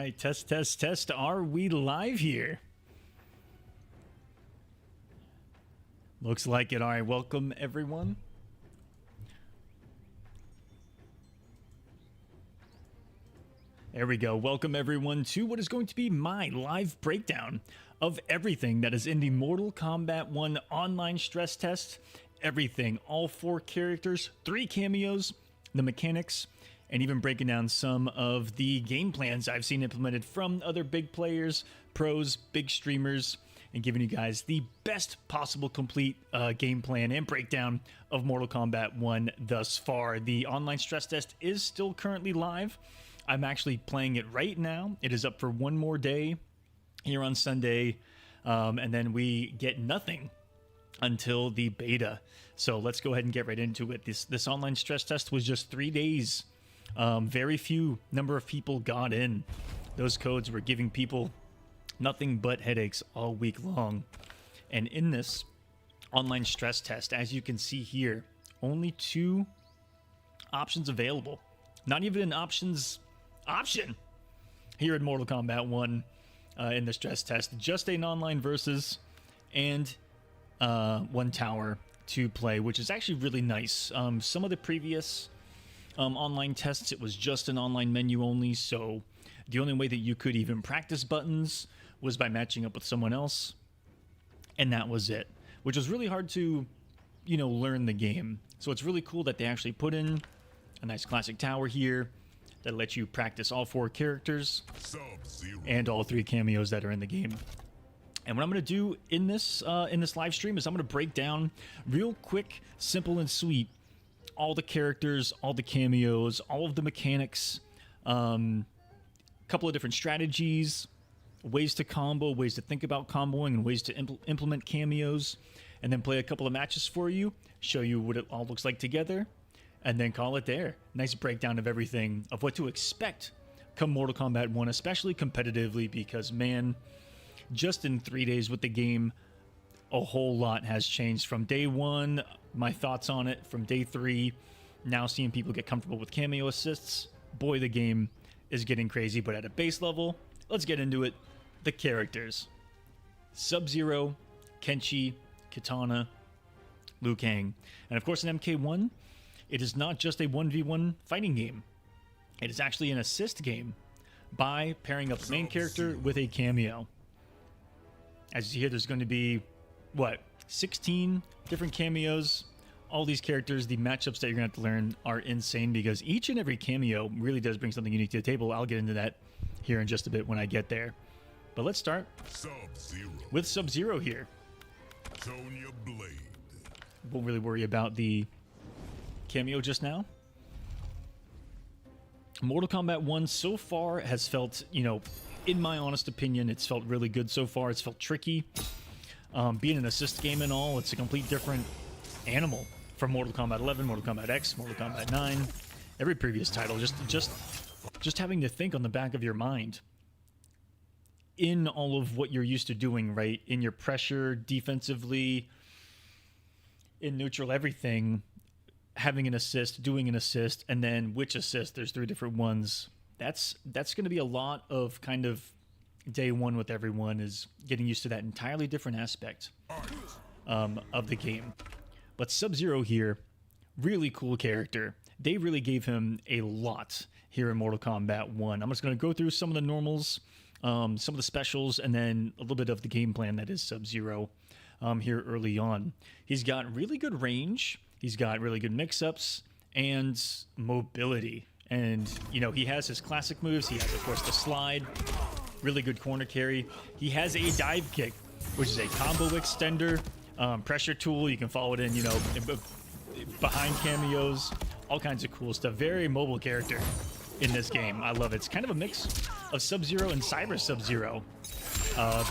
right, test, test, test. Are we live here? Looks like it. All right, welcome everyone. There we go. Welcome everyone to what is going to be my live breakdown of everything that is in the Mortal Kombat 1 online stress test. Everything, all 4 characters, 3 cameos, the mechanics, and even breaking down some of the game plans I've seen implemented from other big players, pros, big streamers, and giving you guys the best possible complete game plan and breakdown of Mortal Kombat 1 thus far. The online stress test is still currently live. I'm actually playing it right now. It is up for one more day here on Sunday, and then we get nothing until the beta. So let's go ahead and get right into it. This online stress test was just 3 days. Very few number of people got in. Those codes were giving people nothing but headaches all week long. And in this online stress test, as you can see here, only 2 options available. Not even an option here in Mortal Kombat 1 in the stress test. Just an online versus and 1 tower to play, which is actually really nice. Some of the previous online tests, it was just an online menu only, so the only way that you could even practice buttons was by matching up with someone else, and that was it, which was really hard to, learn the game. So it's really cool that they actually put in a nice classic tower here that lets you practice all 4 characters and all 3 cameos that are in the game. And what I'm going to do in this live stream is I'm going to break down real quick, simple and sweet, all the characters, all the cameos, all of the mechanics, couple of different strategies, ways to combo, ways to think about comboing, and ways to implement cameos, and then play a couple of matches for you, show you what it all looks like together, and then call it there. Nice breakdown of everything, of what to expect come Mortal Kombat 1, especially competitively, because, man, just in 3 days with the game, a whole lot has changed. From day 1, my thoughts on it, from day 3, now seeing people get comfortable with cameo assists. Boy, the game is getting crazy, but at a base level, let's get into it. The characters: Sub-Zero, Kenshi, Kitana, Liu Kang. And of course in MK1, it is not just a 1v1 fighting game. It is actually an assist game by pairing up the main character with a cameo. As you see here, there's going to be, 16 different cameos. All these characters, the matchups that you're going to have to learn are insane, because each and every cameo really does bring something unique to the table. I'll get into that here in just a bit when I get there. But let's start with Sub-Zero here. Won't really worry about the cameo just now. Mortal Kombat 1 so far has felt, in my honest opinion, it's felt really good so far. It's felt tricky. Being an assist game and all, it's a complete different animal from Mortal Kombat 11, Mortal Kombat X, Mortal Kombat 9, every previous title. Just having to think on the back of your mind in all of what you're used to doing, right? In your pressure, defensively, in neutral, everything. Having an assist, doing an assist, and then which assist? There's 3 different ones. That's going to be a lot of kind of day 1 with everyone, is getting used to that entirely different aspect of the game. But Sub-Zero here, really cool character. They really gave him a lot here in Mortal Kombat 1. I'm just going to go through some of the normals, some of the specials, and then a little bit of the game plan that is Sub-Zero here early on. He's got really good range. He's got really good mix-ups and mobility. And, he has his classic moves. He has, of course, the slide. Really good corner carry. He has a dive kick, which is a combo extender, pressure tool. You can follow it in, behind cameos, all kinds of cool stuff. Very mobile character in this game. I love it. It's kind of a mix of Sub-Zero and Cyber Sub-Zero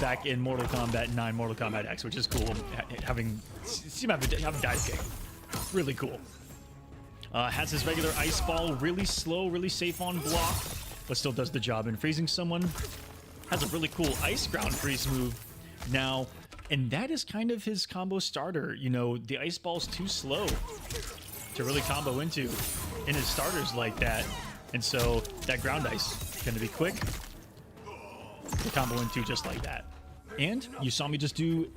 back in Mortal Kombat 9, Mortal Kombat X, which is cool. Having a dive kick. Really cool. Has his regular ice ball, really slow, really safe on block, but still does the job in freezing someone. Has a really cool ice ground freeze move now, and that is kind of his combo starter. The ice ball's too slow to really combo into in his starters like that, and so that ground ice is going to be quick, to combo into just like that. And you saw me just do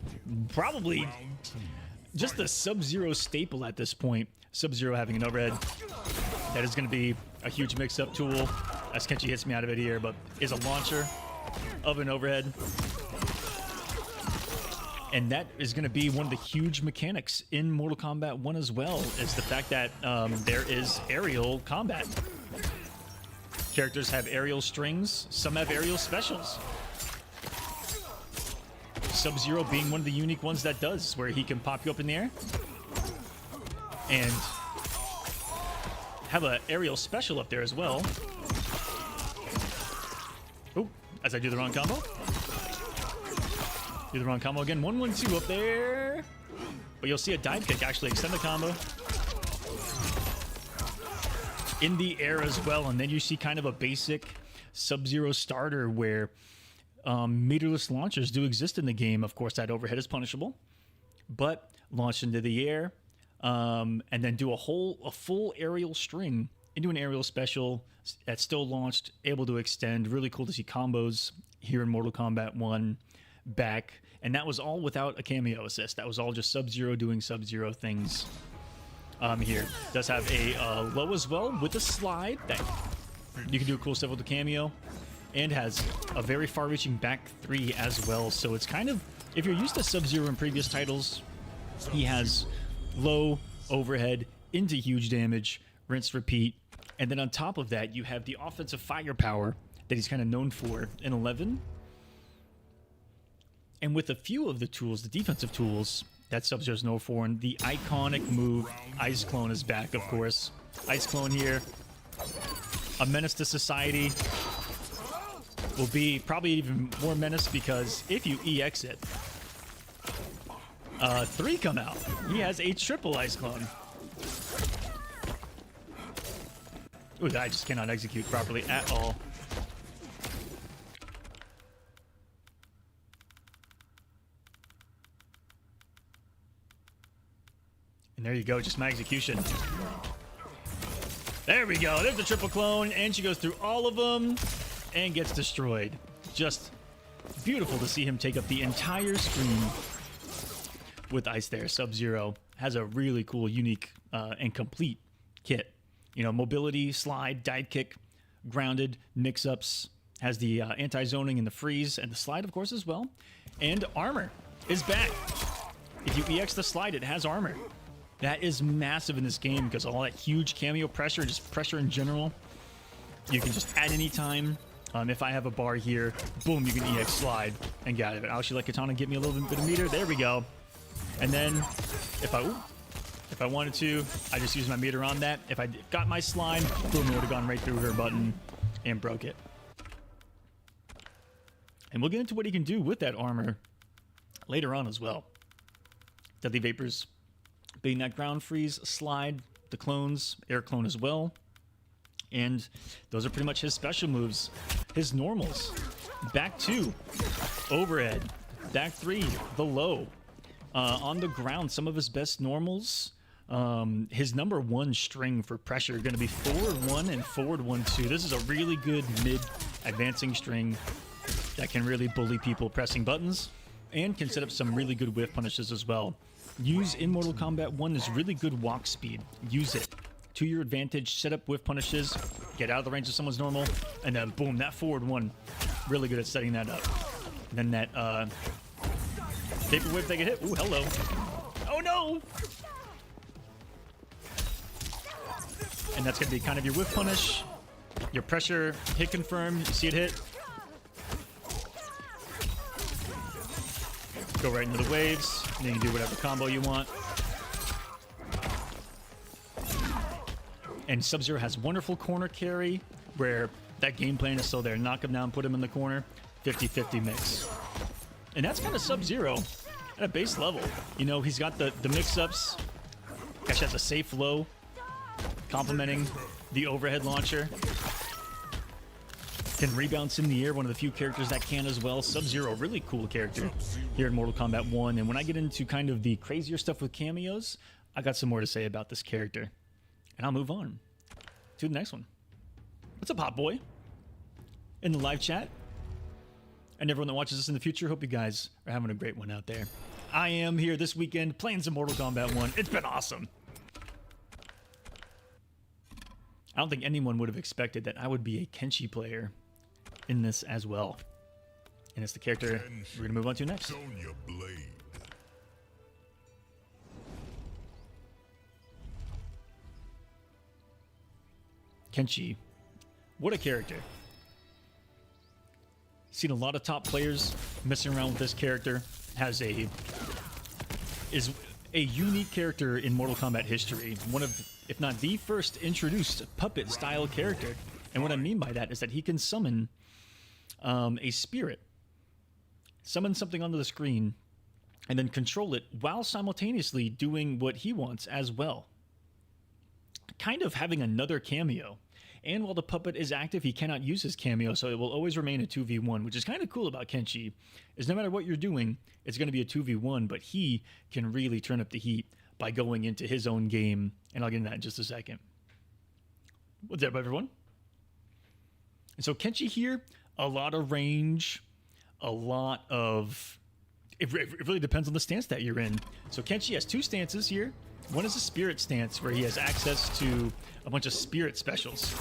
probably just the Sub-Zero staple at this point. Sub-Zero having an overhead. That is going to be a huge mix-up tool, as Kenshi hits me out of it here, but is a launcher of an overhead. And that is going to be one of the huge mechanics in Mortal Kombat 1 as well, is the fact that there is aerial combat. Characters have aerial strings, some have aerial specials. Sub-Zero being one of the unique ones that does, where he can pop you up in the air and have an aerial special up there as well. Oh, as I do the wrong combo. Do the wrong combo again. 1-1-2 up there. But you'll see a dive kick actually extend the combo in the air as well. And then you see kind of a basic Sub-Zero starter where meterless launchers do exist in the game. Of course, that overhead is punishable, but launch into the air and then do a full aerial string into an aerial special that's still launched, able to extend. Really cool to see combos here in Mortal Kombat 1 back. And that was all without a cameo assist. That was all just Sub-Zero doing Sub-Zero things here. Does have a low as well with a slide that you can do cool stuff with the cameo. And has a very far-reaching back three as well. So it's kind of, if you're used to Sub-Zero in previous titles, he has low overhead into huge damage, rinse, repeat. And then on top of that, you have the offensive firepower that he's kind of known for in 11. And with a few of the tools, the defensive tools that Sub-Zero's known for, and the iconic move, Ice Clone is back, of course. Ice Clone here, a menace to society. Will be probably even more menace because if you EX it, 3 come out. He has a triple Ice Clone. Ooh, I just cannot execute properly at all. And there you go, just my execution. There we go, there's the triple clone, and she goes through all of them and gets destroyed. Just beautiful to see him take up the entire screen with ice there. Sub-Zero has a really cool, unique, and complete kit. You know, mobility, slide, dive kick, grounded, mix-ups, has the anti-zoning and the freeze, and the slide, of course, as well. And armor is back. If you EX the slide, it has armor. That is massive in this game because all that huge cameo pressure, just pressure in general, you can just at any time. If I have a bar here, boom, you can EX slide and get out of it. I'll actually let Katana get me a little bit of meter. There we go. And then if I wanted to, I just use my meter on that. If I got my slide, boom, it would have gone right through her button and broke it. And we'll get into what he can do with that armor later on as well. Deadly Vapors being that ground freeze, slide, the clones, air clone as well. And those are pretty much his special moves. His normals, back 2, overhead, back 3, the low. On the ground, some of his best normals. His number 1 string for pressure going to be forward 1 and forward 1-2. This is a really good mid advancing string that can really bully people pressing buttons and can set up some really good whiff punishes as well. Use in Mortal Kombat 1 is really good walk speed. Use it to your advantage, set up whiff punishes, get out of the range of someone's normal, and then boom, that forward 1, really good at setting that up. And then that vapor whip they get hit. Ooh, hello. Oh no! And that's gonna be kind of your whiff punish, your pressure hit confirm, you see it hit. Go right into the waves, and you can do whatever combo you want. And Sub-Zero has wonderful corner carry, where that game plan is still there. Knock him down, put him in the corner, 50-50 mix. And that's kind of Sub-Zero at a base level. You know, he's got the mix-ups. Actually has a safe low, complementing the overhead launcher. Can rebounds in the air, one of the few characters that can as well. Sub-Zero, really cool character here in Mortal Kombat 1. And when I get into kind of the crazier stuff with cameos, I got some more to say about this character. And I'll move on to the next one. What's up, Hot Boy? In the live chat. And everyone that watches this in the future, hope you guys are having a great one out there. I am here this weekend playing some Mortal Kombat 1. It's been awesome. I don't think anyone would have expected that I would be a Kenshi player in this as well. And it's the character we're going to move on to next. Kenshi. What a character. Seen a lot of top players messing around with this character. Is a unique character in Mortal Kombat history. One of, if not the first introduced puppet style character. And what I mean by that is that he can summon a spirit. Summon something onto the screen and then control it while simultaneously doing what he wants as well. Kind of having another cameo. And while the puppet is active, he cannot use his cameo, so it will always remain a 2v1, which is kind of cool about Kenshi, is no matter what you're doing, it's going to be a 2v1, but he can really turn up the heat by going into his own game, and I'll get into that in just a second. What's up, everyone? And so Kenshi here, a lot of range, a lot of... It really depends on the stance that you're in. So Kenshi has two stances here. One is a spirit stance where he has access to a bunch of spirit specials.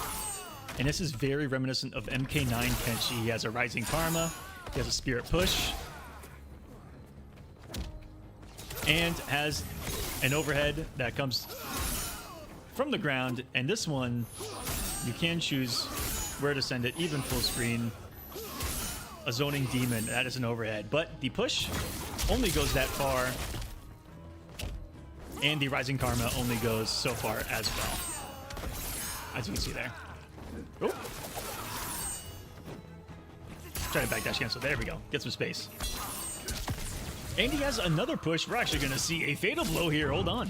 And this is very reminiscent of MK9 Kenshi. He has a Rising Karma, he has a Spirit Push, and has an overhead that comes from the ground. And this one, you can choose where to send it, even full screen. A Zoning Demon, that is an overhead. But the push only goes that far. And the Rising Karma only goes so far as well. As you can see there. Oh. Try to backdash cancel. There we go. Get some space. And he has another push. We're actually going to see a Fatal Blow here. Hold on.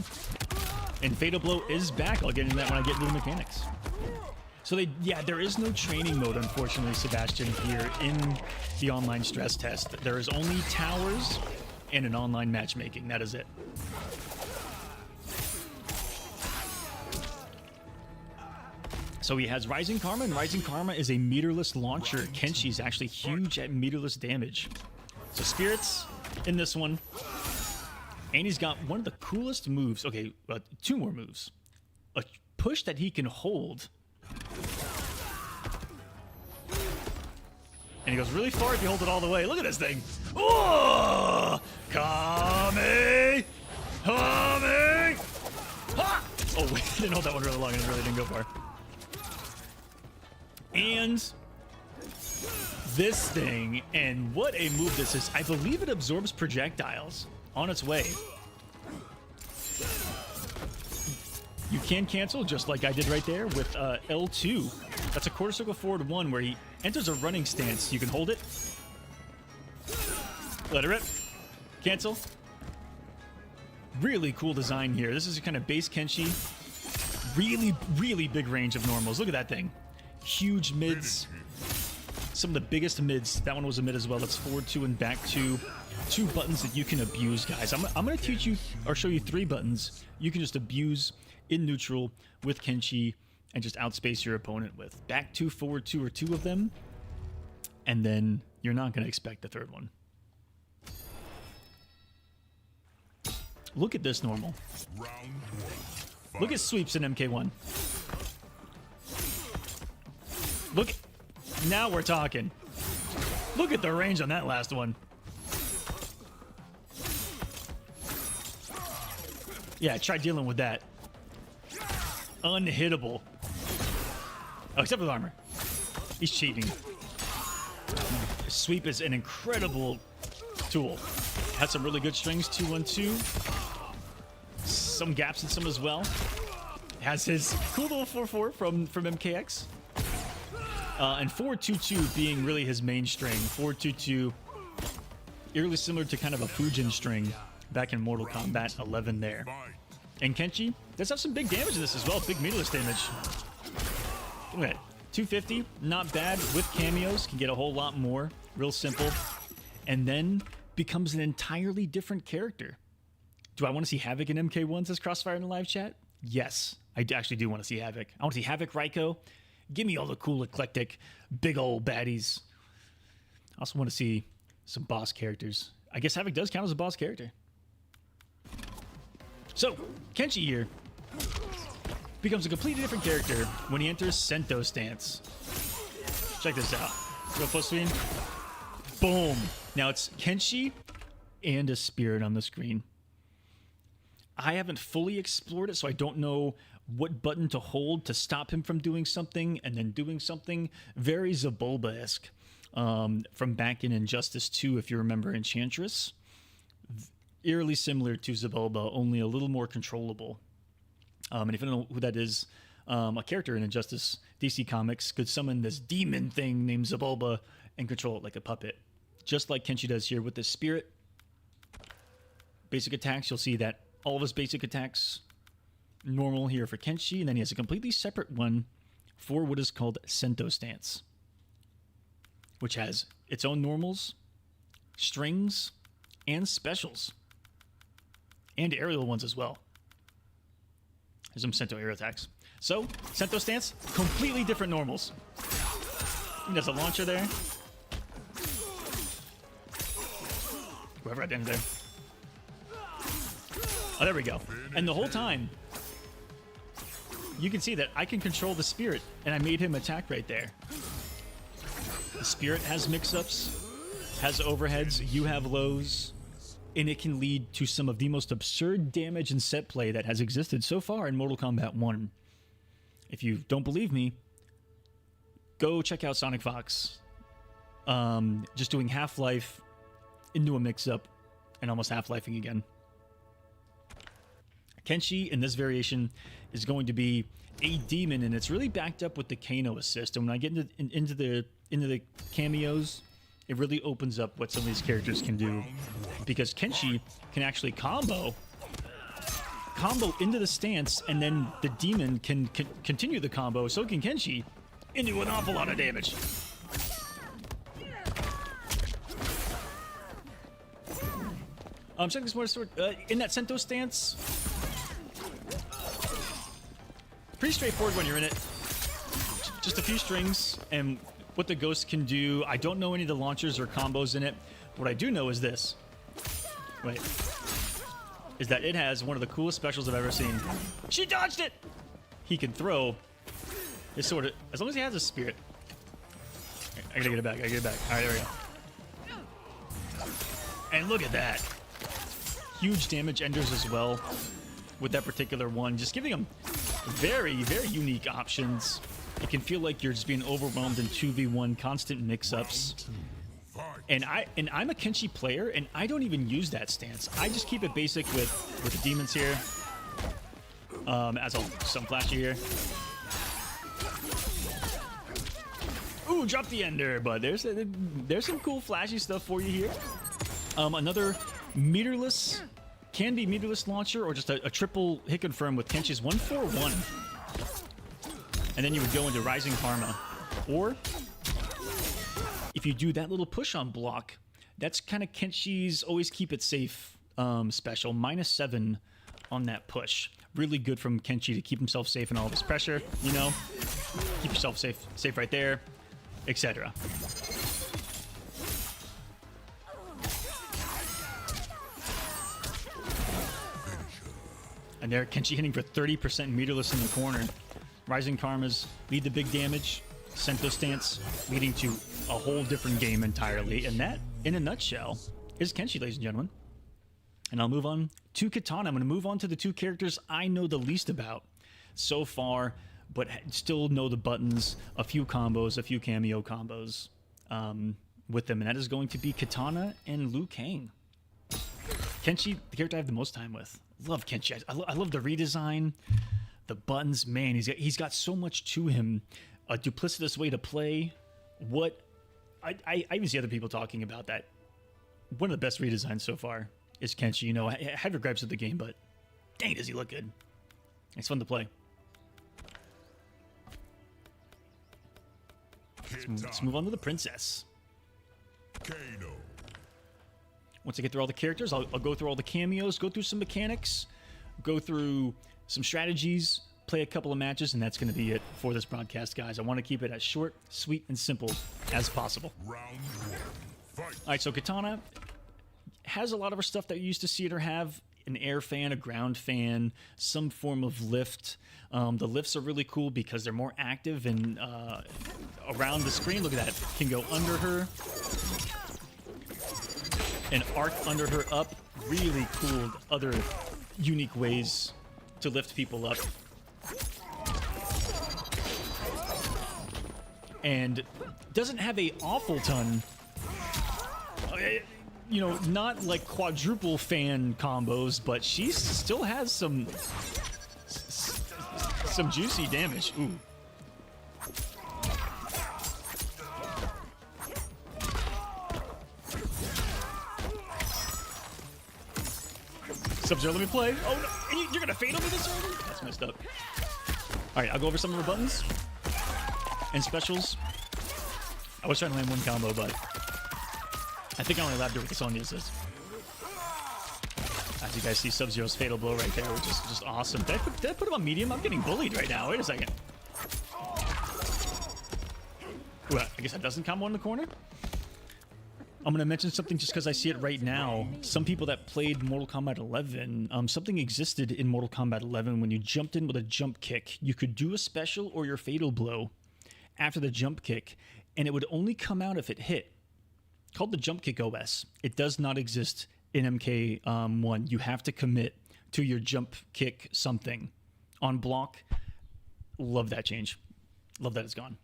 And Fatal Blow is back. I'll get into that when I get into the mechanics. So there is no training mode, unfortunately, Sebastian, here in the online stress test. There is only towers and an online matchmaking. That is it. So he has Rising Karma, and Rising Karma is a meterless launcher. Kenshi's actually huge at meterless damage. So Spirits in this one. And he's got one of the coolest moves. Okay, two more moves. A push that he can hold. And he goes really far if you hold it all the way. Look at this thing. Oh! Kame! Kame! Ha! Oh, wait, I didn't hold that one really long and it really didn't go far. And this thing, and what a move this is. I believe it absorbs projectiles on its way. You can cancel just like I did right there with L2. That's a quarter circle forward 1 where he enters a running stance. You can hold it. Let it rip. Cancel. Really cool design here. This is a kind of base Kenshi. Really, really big range of normals. Look at that thing. Huge mids. Some of the biggest mids. That one was a mid as well. It's forward 2 and back 2. 2 buttons that you can abuse, guys. I'm going to teach you or show you 3 buttons you can just abuse in neutral with Kenshi and just outspace your opponent with. Back 2, forward 2 are 2 of them. And then you're not going to expect the third one. Look at this normal. Look at sweeps in MK1. Look, now we're talking. Look at the range on that last one. Yeah, try dealing with that. Unhittable. Oh, except with armor. He's cheating. Sweep is an incredible tool. Has some really good strings, 2-1-2. Some gaps in some as well. Has his cool little 4-4 from MKX. And 4-2-2 being really his main string. 4-2-2, eerily similar to kind of a Fujin string back in Mortal Kombat 11 there. And Kenshi does have some big damage in this as well. Big meterless damage. Look at it. 250, not bad. With cameos, can get a whole lot more. Real simple. And then becomes an entirely different character. Do I want to see Havoc in MK1, says Crossfire in the live chat? Yes, I actually do want to see Havoc. I want to see Havoc, Raiko. Give me all the cool, eclectic, big old baddies. I also want to see some boss characters. I guess Havoc does count as a boss character. So, Kenshi here becomes a completely different character when he enters Sento stance. Check this out. Go full screen. Boom. Now it's Kenshi and a spirit on the screen. I haven't fully explored it, so I don't know what button to hold to stop him from doing something and then doing something. Very Zabulba-esque from back in Injustice 2, if you remember Enchantress. Eerily similar to Zabulba, only a little more controllable. And if you don't know who that is, a character in Injustice DC Comics could summon this demon thing named Zabulba and control it like a puppet. Just like Kenshi does here with the spirit. Basic attacks, you'll see that all of his basic attacks normal here for Kenshi, and then he has a completely separate one for what is called Sento stance, which has its own normals, strings, and specials, and aerial ones as well. There's some Sento aerial attacks. So, Sento stance, completely different normals. There's a launcher there. Whoever at the end there. Oh, there we go. And the whole time, you can see that I can control the spirit, and I made him attack right there. The spirit has mix-ups, has overheads, you have lows, and it can lead to some of the most absurd damage and set play that has existed so far in Mortal Kombat 1. If you don't believe me, go check out Sonic Fox. Just doing Half-Life into a mix-up and almost Half-Lifing again. Kenshi in this variation is going to be a demon, and it's really backed up with the Kano assist. And when I get into the cameos, it really opens up what some of these characters can do, because Kenshi can actually combo into the stance, and then the demon can continue the combo. So can Kenshi into an awful lot of damage. Check this more sword in that Sento stance. Pretty straightforward when you're in it. Just a few strings and what the ghost can do. I don't know any of the launchers or combos in it. What I do know is this. Wait. Is that it has one of the coolest specials I've ever seen. She dodged it! He can throw his sword, as long as he has a spirit. I gotta get it back, I gotta get it back. Alright, there we go. And look at that. Huge damage enders as well with that particular one. Just giving him very, very unique options. It can feel like you're just being overwhelmed in 2v1, constant mix-ups. And I'm a Kenshi player, and I don't even use that stance. I just keep it basic with the demons here. As some flashy here. Ooh, drop the ender, but there's some cool flashy stuff for you here. Another meterless, can be meterless launcher, or just a triple hit confirm with Kenshi's 141. And then you would go into Rising Karma. Or if you do that little push on block, that's kind of Kenshi's always keep it safe special. -7 on that push. Really good from Kenshi to keep himself safe in all of his pressure, you know? Keep yourself safe right there, etc. And there, Kenshi hitting for 30% meterless in the corner. Rising Karmas lead the big damage. Sento stance leading to a whole different game entirely. And that, in a nutshell, is Kenshi, ladies and gentlemen. And I'll move on to Kitana. I'm going to move on to the two characters I know the least about so far, but still know the buttons, a few combos, a few cameo combos with them. And that is going to be Kitana and Liu Kang. Kenshi, the character I have the most time with. Love Kenshi. I love the redesign, the buttons. Man, he's got so much to him. A duplicitous way to play. What I even see other people talking about that. One of the best redesigns so far is Kenshi. You know, I have your gripes with the game, but dang, does he look good. It's fun to play. Let's move on to the princess. Once I get through all the characters, I'll go through all the cameos, go through some mechanics, go through some strategies, play a couple of matches, and that's going to be it for this broadcast, guys. I want to keep it as short, sweet, and simple as possible. Round 1. Alright, so Katana has a lot of her stuff that you used to see her have. An air fan, a ground fan, some form of lift. The lifts are really cool because they're more active and around the screen. Look at that. Can go under her. And arc under her up. Really cool other unique ways to lift people up. And doesn't have a awful ton. You know, not like quadruple fan combos, but she still has some juicy damage. Ooh. Sub-Zero, let me play. Oh no, you're gonna fatal me this early? That's messed up. All right, I'll go over some of her buttons and specials. I was trying to land one combo, but I think I only labbed her with the Sonya assist. As you guys see, Sub-Zero's fatal blow right there, which is just awesome. Did I put him on medium? I'm getting bullied right now. Wait a second. Ooh, I guess that doesn't combo in the corner. I'm going to mention something just because I see it right now. Some people that played Mortal Kombat 11, something existed in Mortal Kombat 11 when you jumped in with a jump kick. You could do a special or your fatal blow after the jump kick, and it would only come out if it hit. Called the Jump Kick OS. It does not exist in MK1. You have to commit to your jump kick something on block. Love that change. Love that it's gone.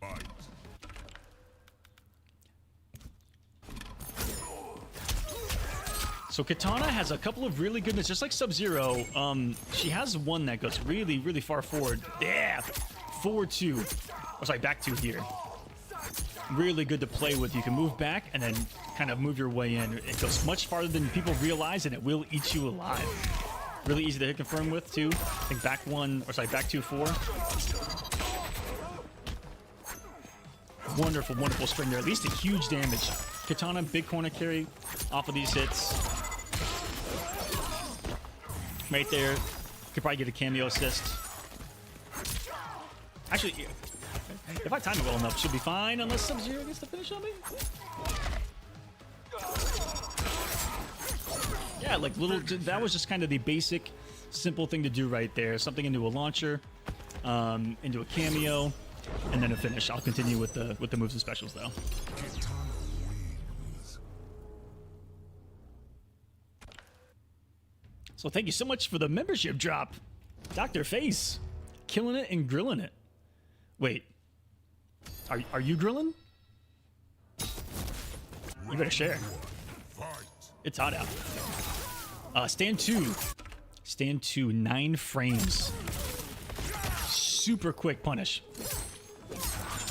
So Katana has a couple of really good, just like Sub-Zero. She has one that goes really, really far forward. Yeah, forward two. Oh, sorry, back two here. Really good to play with. You can move back and then kind of move your way in. It goes much farther than people realize, and it will eat you alive. Really easy to hit confirm with too. I think back one, or sorry, back two, four. Wonderful, wonderful string there. At least a huge damage. Katana, big corner carry off of these hits. Right there. Could probably get a cameo assist. Actually, if I time it well enough, should be fine, unless Sub-Zero gets the finish on me. Yeah, like little, that was just kind of the basic, simple thing to do right there. Something into a launcher, into a cameo, and then a finish. I'll continue with the moves and specials though. So thank you so much for the membership drop, Dr. Face. Killing it and grilling it. Wait. Are you grilling? You better share. It's hot out. Stand two. Stand two, 9 frames. Super quick punish.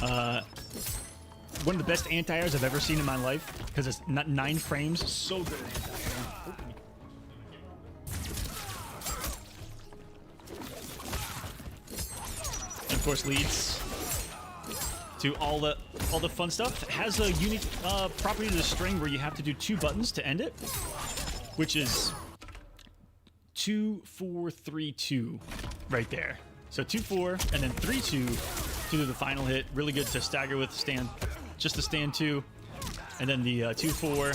One of the best anti-airs I've ever seen in my life because it's not 9 frames. So good anti-air. And of course leads to all the fun stuff. It has a unique property to the string where you have to do 2 buttons to end it, which is 2, 4, 3, 2 right there. So 2, 4, and then 3, 2 to do the final hit. Really good to stagger with stand, just to stand 2, and then the 2, 4,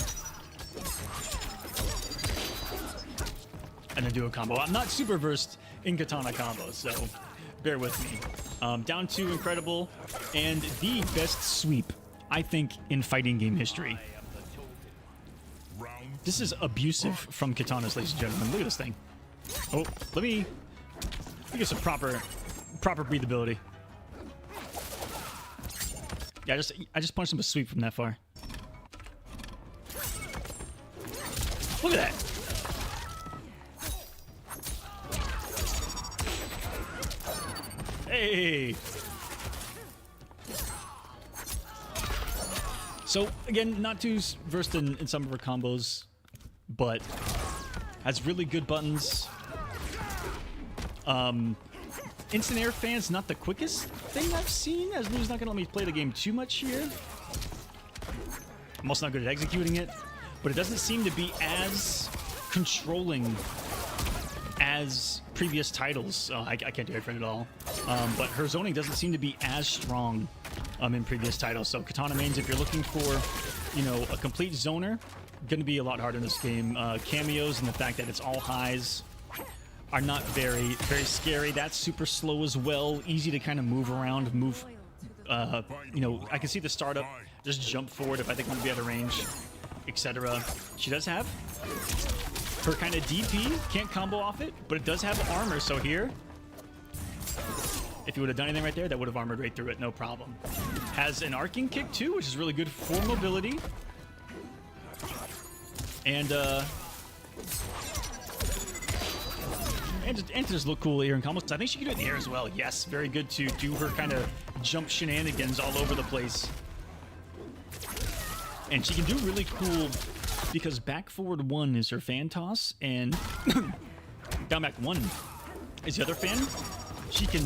and then do a combo. I'm not super versed in katana combos, so bear with me. Down 2, incredible, and the best sweep, I think, in fighting game history. This is abusive from katanas, ladies and gentlemen. Look at this thing. Oh, let me get some proper breathability. Yeah, I just punched him a sweep from that far. Look at that. Hey. So again, not too versed in some of her combos, but has really good buttons. Instant air fan's not the quickest thing I've seen, as Lou's not gonna let me play the game too much here. I'm also not good at executing it, but it doesn't seem to be as controlling as previous titles. I can't do it for it at all. But her zoning doesn't seem to be as strong in previous titles. So katana mains, if you're looking for you know, a complete zoner, going to be a lot harder in this game. Cameos and the fact that it's all highs are not very scary. That's super slow as well. Easy to kind of move around, move. You know, I can see the startup. Just jump forward if I think I'm going to be out of range, etc. She does have her kind of DP. Can't combo off it, but it does have armor. So here, if you would have done anything right there, that would have armored right through it, no problem. Has an arcing kick too, which is really good for mobility. And to just look cool here in combos. I think she can do it in the air as well. Yes, very good to do her kind of jump shenanigans all over the place. And she can do really cool because back forward 1 is her fan toss, and down back 1 is the other fan. She can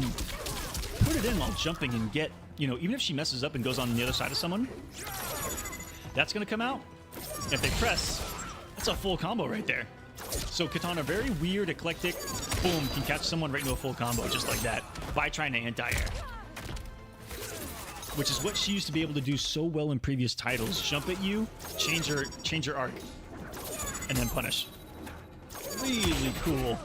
put it in while jumping and get, you know, even if she messes up and goes on the other side of someone, that's going to come out. If they press, that's a full combo right there. So Katana, very weird, eclectic, boom, can catch someone right into a full combo just like that by trying to anti-air. Which is what she used to be able to do so well in previous titles. Jump at you, change her arc, and then punish. Really cool.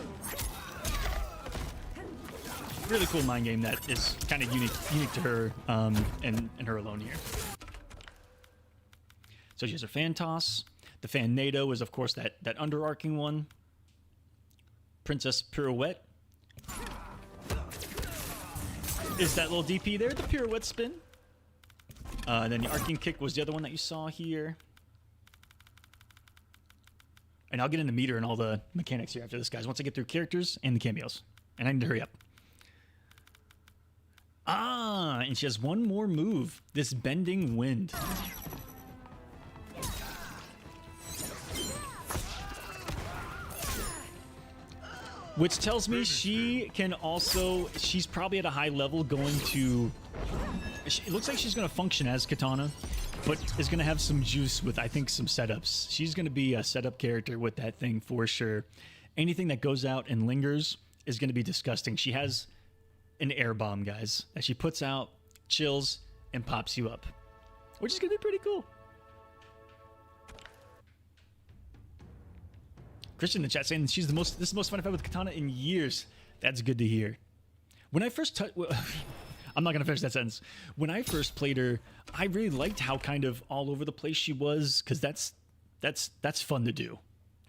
Really cool mind game that is kind of unique to her and her alone here. So she has her fan toss. The fan NATO is, of course, that underarcing one. Princess Pirouette is that little DP there, the pirouette spin. Then the arcing kick was the other one that you saw here. And I'll get into meter and all the mechanics here after this, guys, once I get through characters and the cameos. And I need to hurry up. Ah, and she has one more move. This bending wind. Which tells me she can also, she's probably at a high level going to, it looks like she's going to function as Katana, but is going to have some juice with, I think, some setups. She's going to be a setup character with that thing for sure. Anything that goes out and lingers is going to be disgusting. She has an air bomb, guys, that she puts out, chills, and pops you up, which is going to be pretty cool. Christian in the chat saying this is the most fun I've had with Katana in years. That's good to hear. When I first I'm not gonna finish that sentence. When I first played her, I really liked how kind of all over the place she was, because that's fun to do.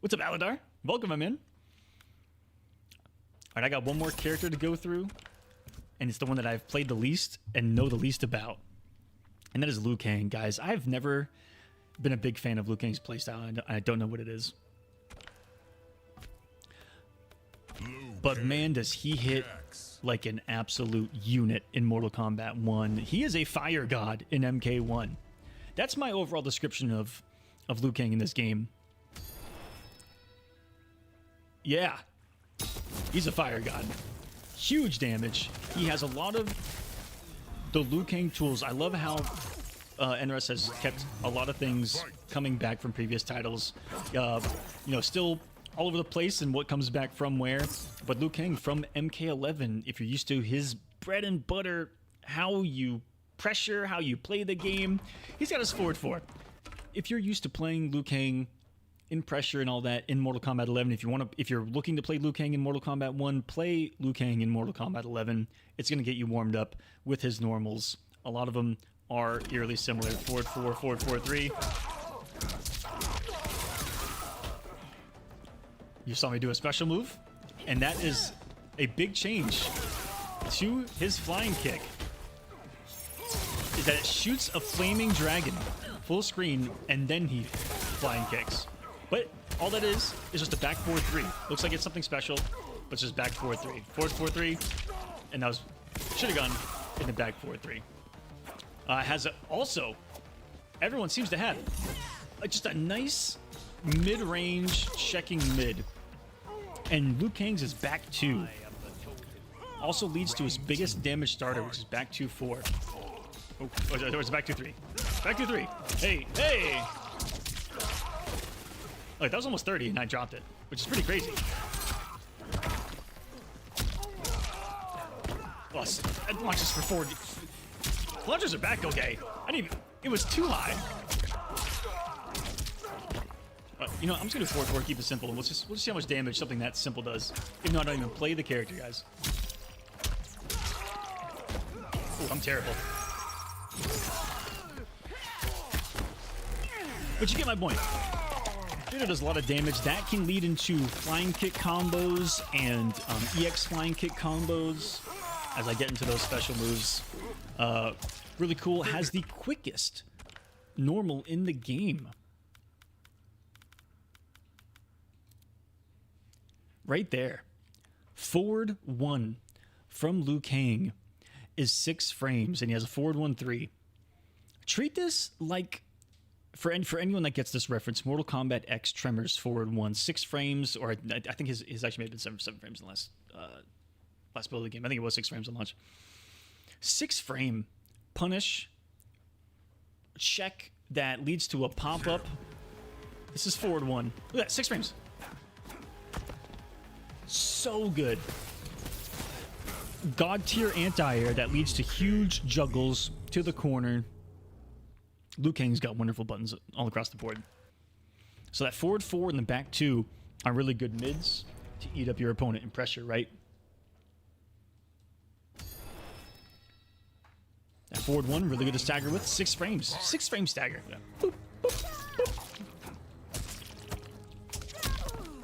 What's up, Aladar? Welcome, I'm in. All right, I got one more character to go through, and it's the one that I've played the least and know the least about, and that is Liu Kang, guys. I've never been a big fan of Liu Kang's playstyle. I don't know what it is. But man, does he hit like an absolute unit in Mortal Kombat 1. He is a fire god in MK1. That's my overall description of Liu Kang in this game. Yeah, he's a fire god. Huge damage. He has a lot of the Liu Kang tools. I love how NRS has kept a lot of things coming back from previous titles. You know, still all over the place and what comes back from where. But Liu Kang from MK11, if you're used to his bread and butter, how you pressure, how you play the game, he's got us forward for. If you're used to playing Liu Kang in pressure and all that in Mortal Kombat 11, if you're looking to play Liu Kang in Mortal Kombat 1, play Liu Kang in Mortal Kombat 11. It's going to get you warmed up with his normals. A lot of them are eerily similar. Forward 4, forward 4, 3. You saw me do a special move, and that is a big change to his flying kick. Is that it shoots a flaming dragon full screen, and then he flying kicks. But all that is just a back 4-3. Looks like it's something special, but it's just back 4-3. Forward 4-3, and that was should have gone in the back 4-3. Has also, everyone seems to have just a nice mid-range checking mid. And Liu Kang's is back 2. Also leads to his biggest damage starter, which is back 2-4. Oh, it's back 2-3. Back 2-3. Hey, hey! Like, that was almost 30 and I dropped it, which is pretty crazy. Oh, that launches for 40. Launchers are back okay. I didn't even, it was too high. You know, I'm just gonna do forward 4, keep it simple, and we'll just see how much damage something that simple does. Even though I don't even play the character, guys. Ooh, I'm terrible. But you get my point. It does a lot of damage. That can lead into flying kick combos and EX flying kick combos as I get into those special moves. Really cool. Has the quickest normal in the game. Right there. Forward 1 from Liu Kang is 6 frames, and he has a forward 1-3. Treat this like, for anyone that gets this reference, Mortal Kombat X Tremors forward 1, 6 frames, or I think his actually may have been 7 frames in the last build of the game. I think it was 6 frames on launch. 6 frame punish check that leads to a pop-up. This is forward 1. Look at that, 6 frames. So good. God tier anti-air that leads to huge juggles to the corner. Liu Kang's got wonderful buttons all across the board. So that forward 4 and the back 2 are really good mids to eat up your opponent and pressure, right? That forward 1, really good to stagger with. 6 frames. 6 frame stagger. Yeah. Boop, boop, boop.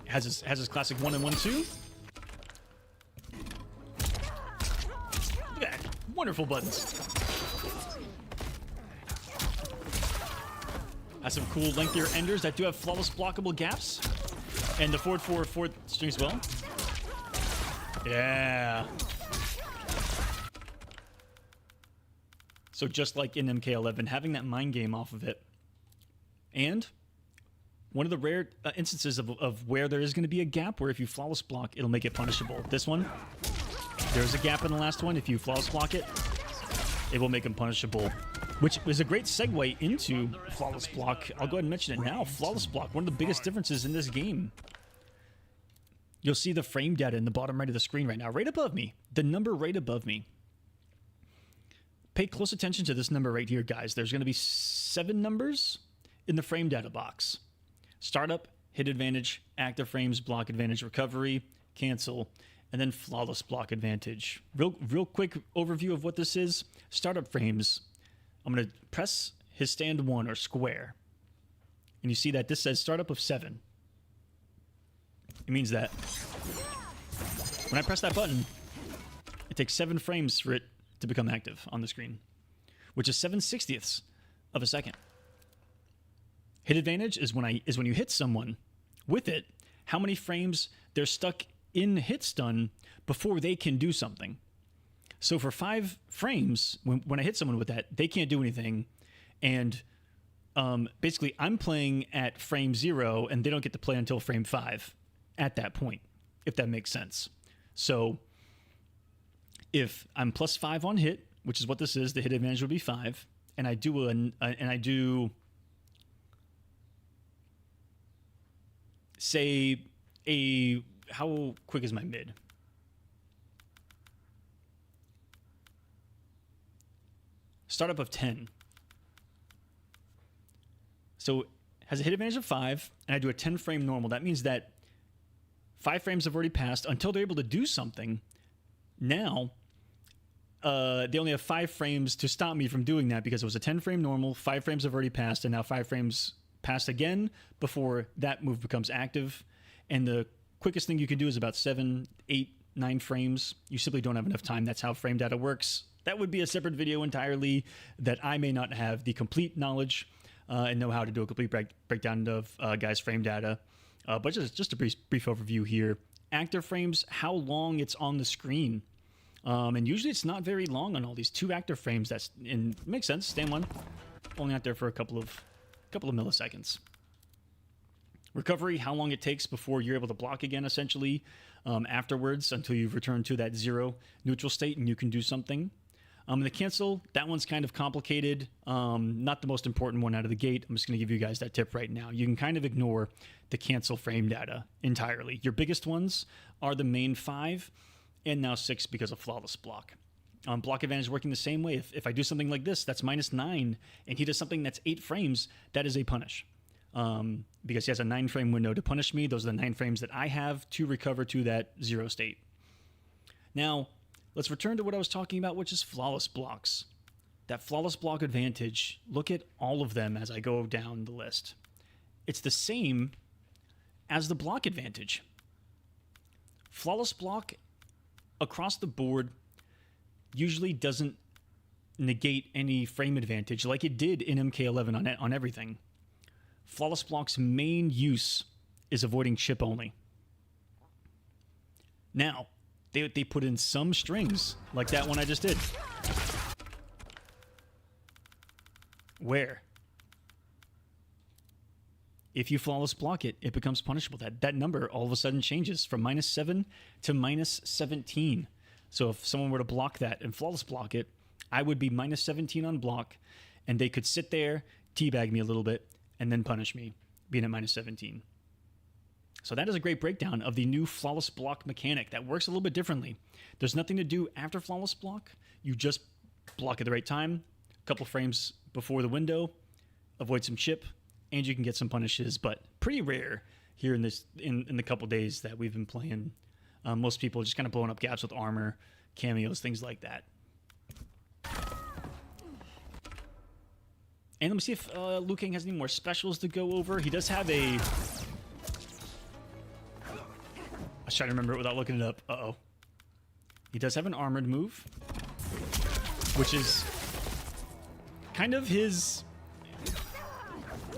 Has his classic 1 and 1-2. Look at that. Wonderful buttons. Has some cool lengthier enders that do have flawless blockable gaps. And the forward 4 fourth string as well. Yeah. So just like in MK11, having that mind game off of it. And one of the rare instances of where there is going to be a gap where if you flawless block, it'll make it punishable. This one, there's a gap in the last one. If you flawless block it, it will make him punishable. Which is a great segue into flawless block. I'll go ahead and mention it now. Flawless block, one of the biggest differences in this game. You'll see the frame data in the bottom right of the screen right now, right above me. The number right above me. Pay close attention to this number right here, guys. There's going to be 7 numbers in the frame data box. Startup, hit advantage, active frames, block advantage, recovery, cancel, and then flawless block advantage. Real quick overview of what this is. Startup frames. I'm going to press his stand 1 or square. And you see that this says startup of 7. It means that when I press that button, it takes 7 frames for it to become active on the screen, which is 7/60ths of a second. Hit advantage is when you hit someone with it, how many frames they're stuck in hit stun before they can do something. So for 5 frames, when I hit someone with that, they can't do anything. And basically, I'm playing at frame 0, and they don't get to play until frame 5 at that point, if that makes sense. So if I'm +5 on hit, which is what this is, the hit advantage would be 5, and I do say how quick is my mid? Startup of 10. So has a hit advantage of 5, and I do a 10 frame normal. That means that 5 frames have already passed until they're able to do something. Now, they only have 5 frames to stop me from doing that because it was a 10 frame normal, 5 frames have already passed, and now 5 frames pass again before that move becomes active. And the quickest thing you can do is about 7, 8, 9 frames. You simply don't have enough time. That's how frame data works. That would be a separate video entirely that I may not have the complete knowledge and know how to do a complete breakdown of guys' frame data. But just a brief overview here. Active frames, how long it's on the screen. And usually it's not very long on all these 2 active frames. Makes sense. Stand 1, only out there for a couple of milliseconds. Recovery, how long it takes before you're able to block again, essentially, afterwards until you've returned to that 0 neutral state and you can do something. The cancel, that one's kind of complicated. Not the most important one out of the gate. I'm just going to give you guys that tip right now. You can kind of ignore the cancel frame data entirely. Your biggest ones are the main 5 and now 6 because of flawless block. Block advantage working the same way. If I do something like this, that's -9, and he does something that's 8 frames, that is a punish. because he has a 9-frame window to punish me. Those are the 9 frames that I have to recover to that 0 state. Now, let's return to what I was talking about, which is flawless blocks. That flawless block advantage, look at all of them as I go down the list. It's the same as the block advantage. Flawless block across the board usually doesn't negate any frame advantage like it did in MK11 on everything. Flawless block's main use is avoiding chip only. Now, they put in some strings, like that one I just did. Where? If you flawless block it, it becomes punishable. That number all of a sudden changes from -7 to -17. So if someone were to block that and flawless block it, I would be -17 on block, and they could sit there, teabag me a little bit, and then punish me, being at -17. So that is a great breakdown of the new flawless block mechanic that works a little bit differently. There's nothing to do after flawless block. You just block at the right time, a couple frames before the window, avoid some chip, and you can get some punishes, but pretty rare here in the couple days that we've been playing. Most people are just kind of blowing up gaps with armor, cameos, things like that. And let me see if Liu Kang has any more specials to go over. He does have a... I was trying to remember it without looking it up. Uh-oh. He does have an armored move, which is kind of his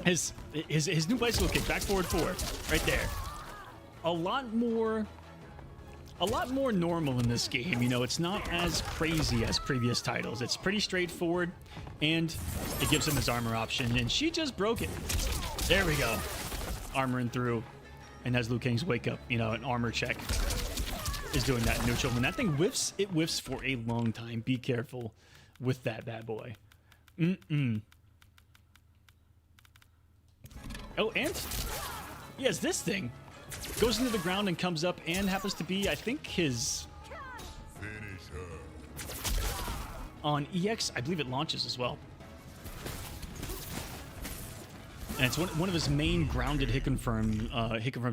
new bicycle kick, back forward 4, right there. A lot more normal in this game. You know, it's not as crazy as previous titles. It's pretty straightforward, and it gives him his armor option, and she just broke it. There we go. Armoring through, and as Liu Kang's wake up, you know, an armor check is doing that neutral. When that thing whiffs, it whiffs for a long time. Be careful with that bad boy. Oh, and he has this thing. Goes into the ground and comes up and happens to be, I think, his... On EX, I believe it launches as well. And it's one of his main grounded hit confirms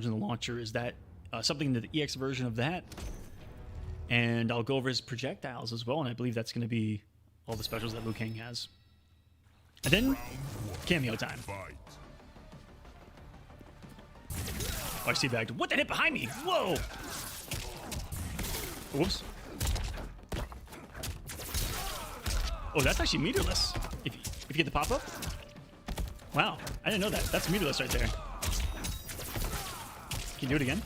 in the launcher is that something in the EX version of that. And I'll go over his projectiles as well, and I believe that's going to be all the specials that Liu Kang has. And then, cameo time. Oh, I see bagged. What the hit behind me? Whoa! Whoops. Oh, that's actually meterless. If you get the pop-up? Wow, I didn't know that. That's meterless right there. Can you do it again?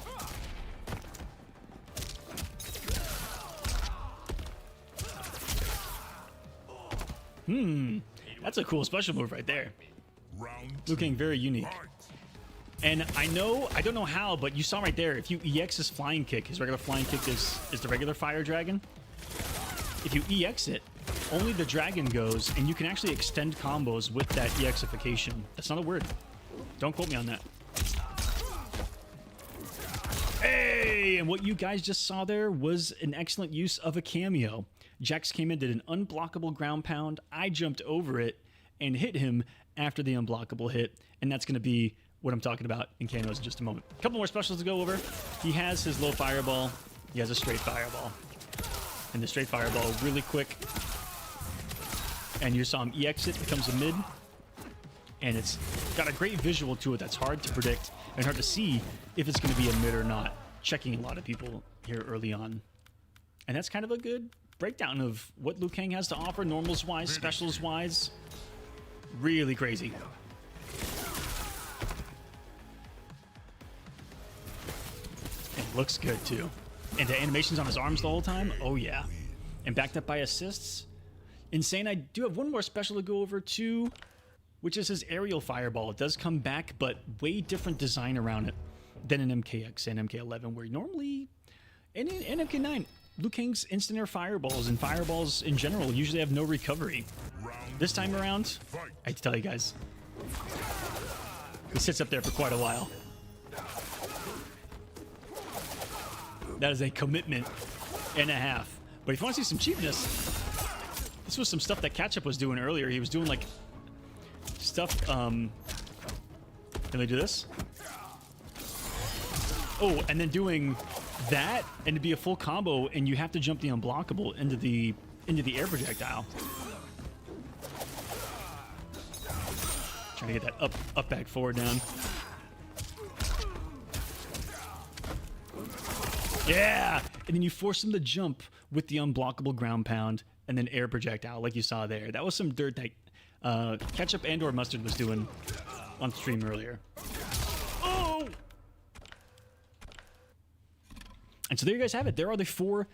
That's a cool special move right there. Looking very unique. And I don't know how, but you saw right there, if you EX his flying kick, his regular flying kick is the regular fire dragon. If you EX it, only the dragon goes, and you can actually extend combos with that EXification. That's not a word. Don't quote me on that. Hey! And what you guys just saw there was an excellent use of a cameo. Jax came in, did an unblockable ground pound. I jumped over it and hit him after the unblockable hit, and that's going to be what I'm talking about in Kameos in just a moment. A couple more specials to go over. He has his low fireball. He has a straight fireball. And the straight fireball really quick. And you saw him EX it, becomes a mid. And it's got a great visual to it that's hard to predict and hard to see if it's going to be a mid or not. Checking a lot of people here early on. And that's kind of a good breakdown of what Liu Kang has to offer, normals-wise, specials-wise. Really crazy. It looks good, too. And the animations on his arms the whole time? Oh, yeah. And backed up by assists. Insane. I do have one more special to go over, too, which is his aerial fireball. It does come back, but way different design around it than in MKX and MK11, where normally, and in MK9, Liu Kang's instant air fireballs and fireballs in general usually have no recovery. This time around, I have to tell you guys, he sits up there for quite a while. That is a commitment and a half. But if you want to see some cheapness, this was some stuff that Ketchup was doing earlier. He was doing like stuff Can they do this? Oh, and then doing that, and it'd be a full combo, and you have to jump the unblockable into the air projectile. Trying to get that up, back, forward, down. Yeah! And then you force him to jump with the unblockable ground pound and then air projectile, like you saw there. That was some dirt that Ketchup and/or Mustard was doing on stream earlier. Oh! And so there you guys have it. There are the 4,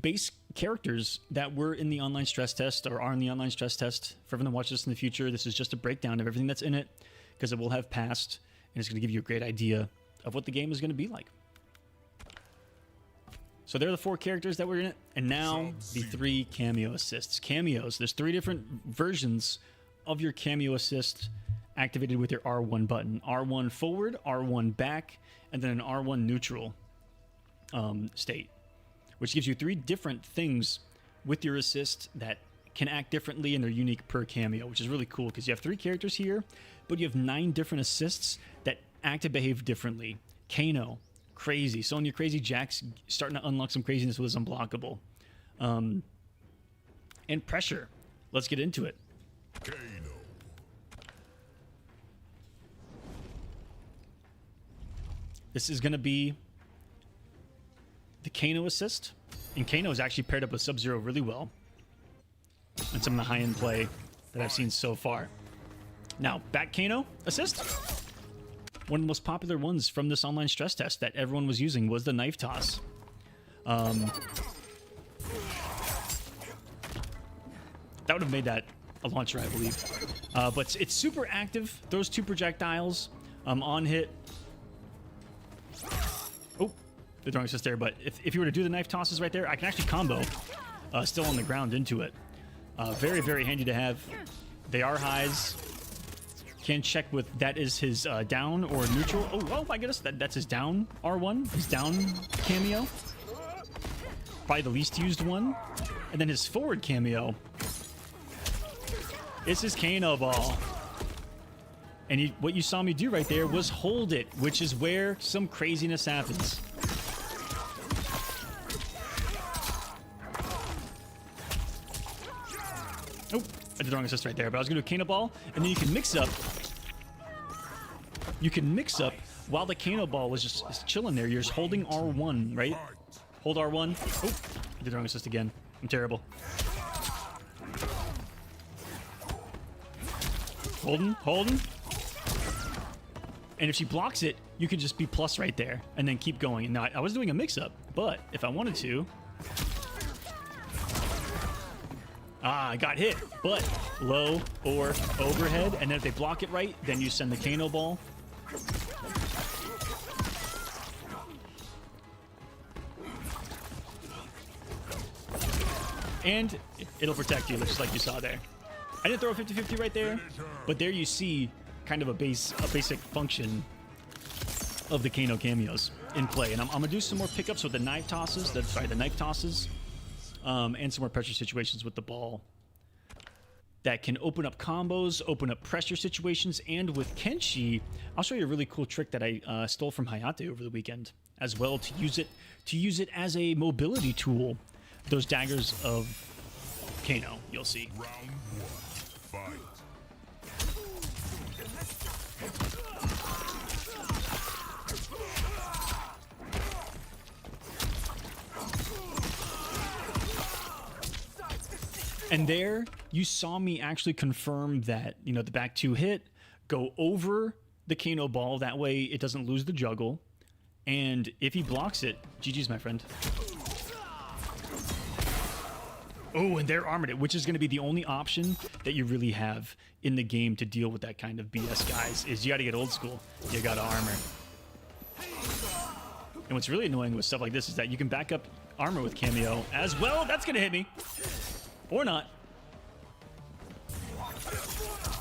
base characters that were in the online stress test or are in the online stress test. For everyone that watches this in the future, this is just a breakdown of everything that's in it because it will have passed, and it's going to give you a great idea of what the game is going to be like. So there are the 4 characters that were in it, and now the 3 cameo assists. Cameos, there's 3 different versions of your cameo assist activated with your R1 button. R1 forward, R1 back, and then an R1 neutral state, which gives you 3 different things with your assist that can act differently and they're unique per cameo, which is really cool because you have 3 characters here, but you have 9 different assists that act and behave differently. Kano, crazy. So on your crazy Jack's starting to unlock some craziness with his unblockable. And pressure. Let's get into it. Kano. This is going to be the Kano assist. And Kano is actually paired up with Sub-Zero really well. And some of the high-end play that I've seen so far. Now, back Kano assist. One of the most popular ones from this online stress test that everyone was using was the knife toss. That would have made that a launcher, I believe. But it's super active. Those 2 projectiles on hit. Oh, the throwing assist there. But if you were to do the knife tosses right there, I can actually combo still on the ground into it. Very, very handy to have. They are highs. Can check with that is his down or neutral. Oh my goodness, that's his down R1, his down cameo. Probably the least used one. And then his forward cameo is his Kano ball. And what you saw me do right there was hold it, which is where some craziness happens. Oh, I did the wrong assist right there, but I was going to do a Kano ball, and then you can mix up. You can mix up while the Kano ball is just chilling there. You're just holding R1, right? Hold R1. Oh, I did the wrong assist again. I'm terrible. Holding. And if she blocks it, you can just be plus right there and then keep going. Now, I was doing a mix-up, but if I wanted to... I got hit, but low or overhead. And then if they block it right, then you send the Kano ball. And it'll protect you, just like you saw there. I didn't throw a 50-50 right there, but there you see kind of a basic function of the Kano cameos in play. And I'm going to do some more pickups with the knife tosses, and some more pressure situations with the ball that can open up combos, open up pressure situations, and with Kenshi, I'll show you a really cool trick that I stole from Hayate over the weekend as well to use it as a mobility tool. Those daggers of Kano, you'll see. Round 1, fight. And there, you saw me actually confirm that, the back 2 hit, go over the Kano ball. That way it doesn't lose the juggle. And if he blocks it, GG's, my friend. Oh, and they're armored it, which is going to be the only option that you really have in the game to deal with that kind of BS, guys, is you got to get old school. You got to armor. And what's really annoying with stuff like this is that you can back up armor with cameo as well. That's going to hit me. Or not.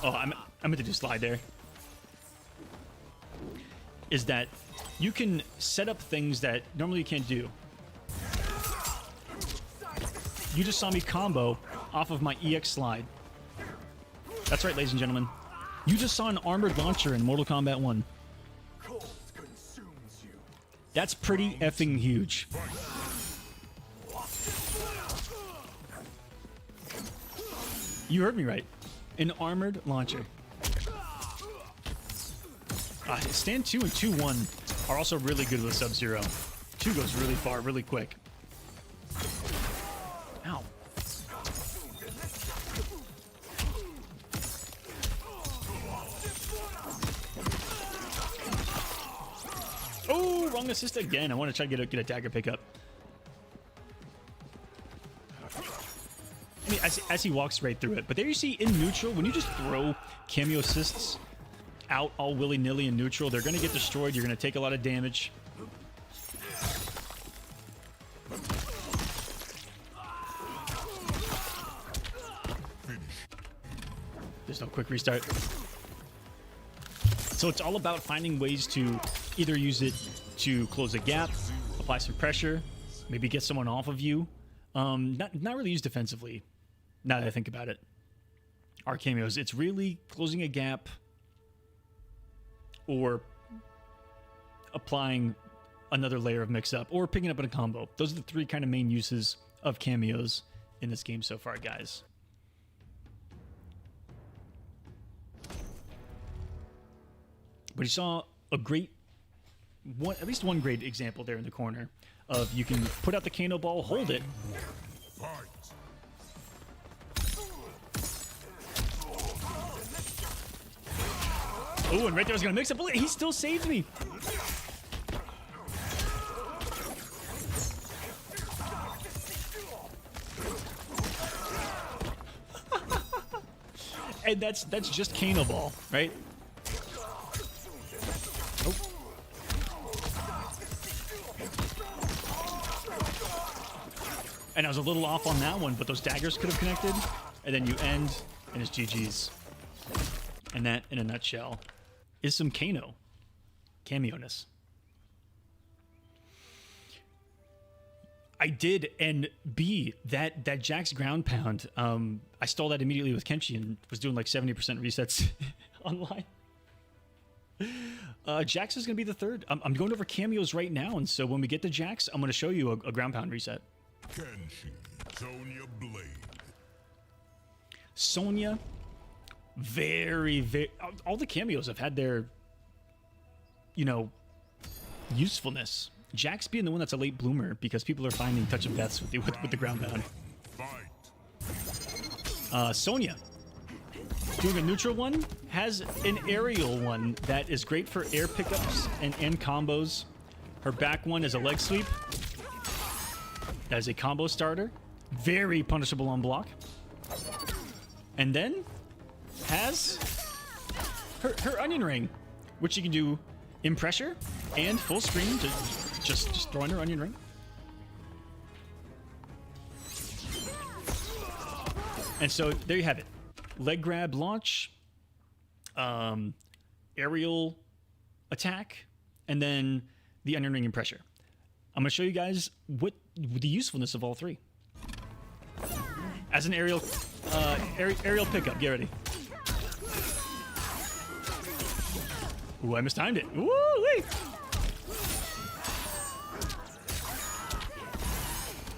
Oh, I meant to do slide there. Is that you can set up things that normally you can't do. You just saw me combo off of my EX slide. That's right, ladies and gentlemen. You just saw an armored launcher in Mortal Kombat 1. That's pretty effing huge. You heard me right. An armored launcher. Stand 2 and 2-1 are also really good with Sub-Zero. 2 goes really far, really quick. Ow. Oh, wrong assist again. I want to try to get a dagger pickup. I mean, as he walks right through it. But there you see, in neutral, when you just throw cameo assists out all willy-nilly in neutral, they're going to get destroyed. You're going to take a lot of damage. There's no quick restart. So it's all about finding ways to either use it to close a gap, apply some pressure, maybe get someone off of you. Not really used defensively, now that I think about it. Our cameos, it's really closing a gap or applying another layer of mix-up or picking up in a combo. Those are the 3 kind of main uses of cameos in this game so far, guys. But you saw a great one, at least one great example there in the corner of you can put out the Kano ball, hold it. Oh, and right there I was gonna mix up. He still saved me. And that's just Kano ball, right? Oh. And I was a little off on that one, but those daggers could have connected. And then you end, and it's GG's. And that, in a nutshell, is some Kano cameo-ness. I did, and B, that Jax ground pound, I stole that immediately with Kenshi and was doing like 70% resets online. Jax is going to be the third. I'm going over cameos right now, and so when we get to Jax, I'm going to show you a ground pound reset. Kenshi, Sonya Blade. Sonya, very, all the cameos have had their, you know, usefulness. Jax being the one that's a late bloomer because people are finding touch of deaths with the ground pound. Sonya, doing a neutral one, has an aerial one that is great for air pickups and combos. Her back one is a leg sweep. That is a combo starter. Very punishable on block. And then has her onion ring, which you can do in pressure and full screen to just throw in her onion ring. And so there you have it. Leg grab launch, aerial attack, and then the onion ring and pressure. I'm going to show you guys what the usefulness of all 3. As an aerial pickup, get ready. Ooh, I mistimed it. Woo-wee!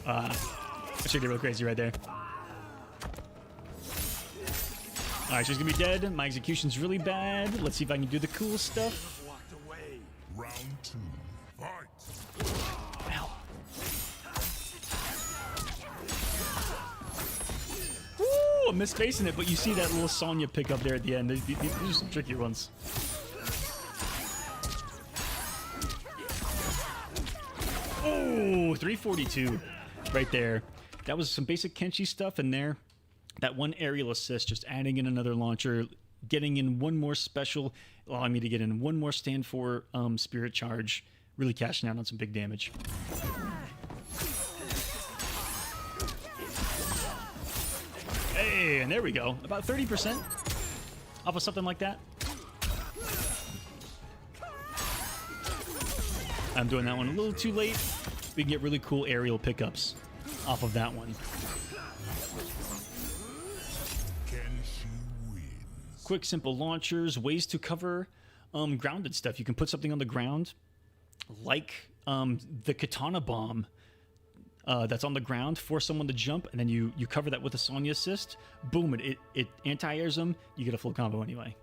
I should get real crazy right there. Alright, she's gonna be dead. My execution's really bad. Let's see if I can do the cool stuff. Round 2. Fight. Ow. Woo! I'm misspacing it, but you see that little Sonya pick up there at the end. These are some trickier ones. Oh, 342 right there. That was some basic Kenshi stuff in there. That one aerial assist, just adding in another launcher, getting in one more special, allowing me to get in one more stand for spirit charge, really cashing out on some big damage. Hey, and there we go. About 30% off of something like that. I'm doing that one a little too late. We can get really cool aerial pickups off of that one. Kenshi wins. quick, simple launchers, ways to cover grounded stuff. You can put something on the ground, like the katana bomb that's on the ground, force someone to jump, and then you cover that with a Sonya assist. Boom, it anti-airs them. You get a full combo anyway.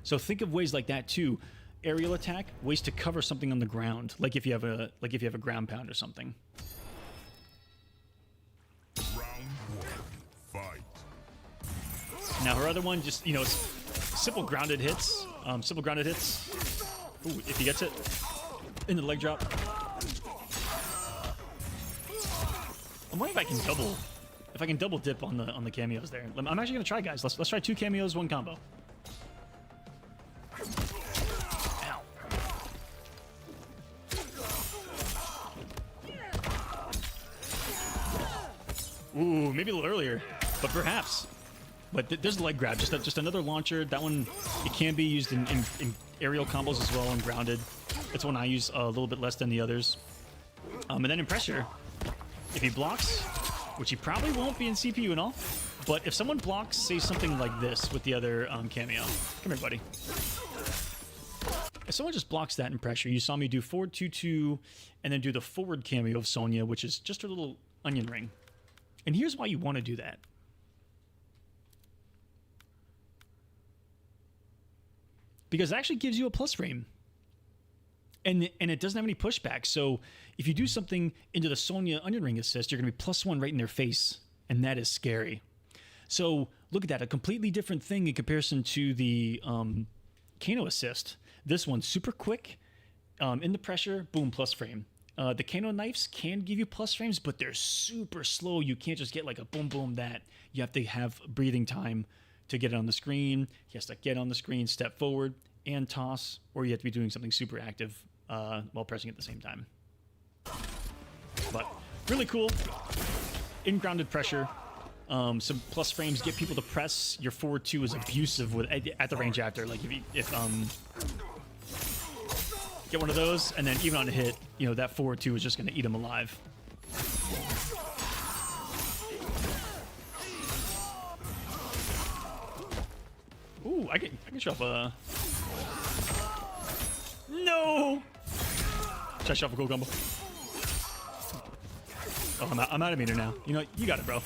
So think of ways like that too. Aerial attack, ways to cover something on the ground, like if you have a ground pound or something. Round one, fight. Now her other one, just simple grounded hits. Simple grounded hits. Ooh, if he gets it in the leg drop. I'm wondering if I can double dip on the cameos there. I'm actually gonna try, guys. Let's try 2 cameos, 1 combo. Ow. Ooh, maybe a little earlier, but perhaps. But there's the leg grab, just another launcher. That one, it can be used in aerial combos as well and grounded. It's one I use a little bit less than the others. And then in pressure, if he blocks, which he probably won't be in CPU and all, but if someone blocks, say something like this with the other cameo. Come here, buddy. If someone just blocks that in pressure, you saw me do forward 2-2 and then do the forward cameo of Sonya, which is just a little onion ring. And here's why you want to do that. Because it actually gives you a plus frame. And it doesn't have any pushback. So if you do something into the Sonya onion ring assist, you're going to be +1 right in their face. And that is scary. So look at that. A completely different thing in comparison to the Kano assist. This one's super quick. In the pressure, boom, plus frame. The Kano knives can give you plus frames, but they're super slow. You can't just get like a boom, boom, that. You have to have breathing time to get it on the screen. He has to get on the screen, step forward, and toss, or you have to be doing something super active while pressing at the same time. But really cool. In grounded pressure, some plus frames get people to press. Your forward 2 is abusive with at the range after. Like if get one of those, and then even on a hit, that forward 2 is just going to eat him alive. Ooh, I can show off a... No! Should I show off a cool combo? Oh, I'm out of meter now. You got it, bro.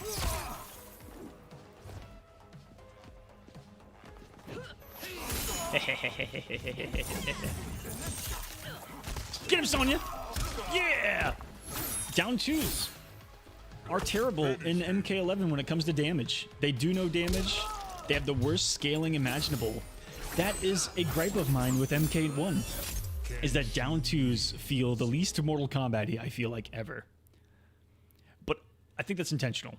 Get him, Sonya! Yeah! Down 2s are terrible in MK11 when it comes to damage. They do no damage. They have the worst scaling imaginable. That is a gripe of mine with MK1, is that down 2s feel the least Mortal Kombat-y, I feel like, ever. But I think that's intentional,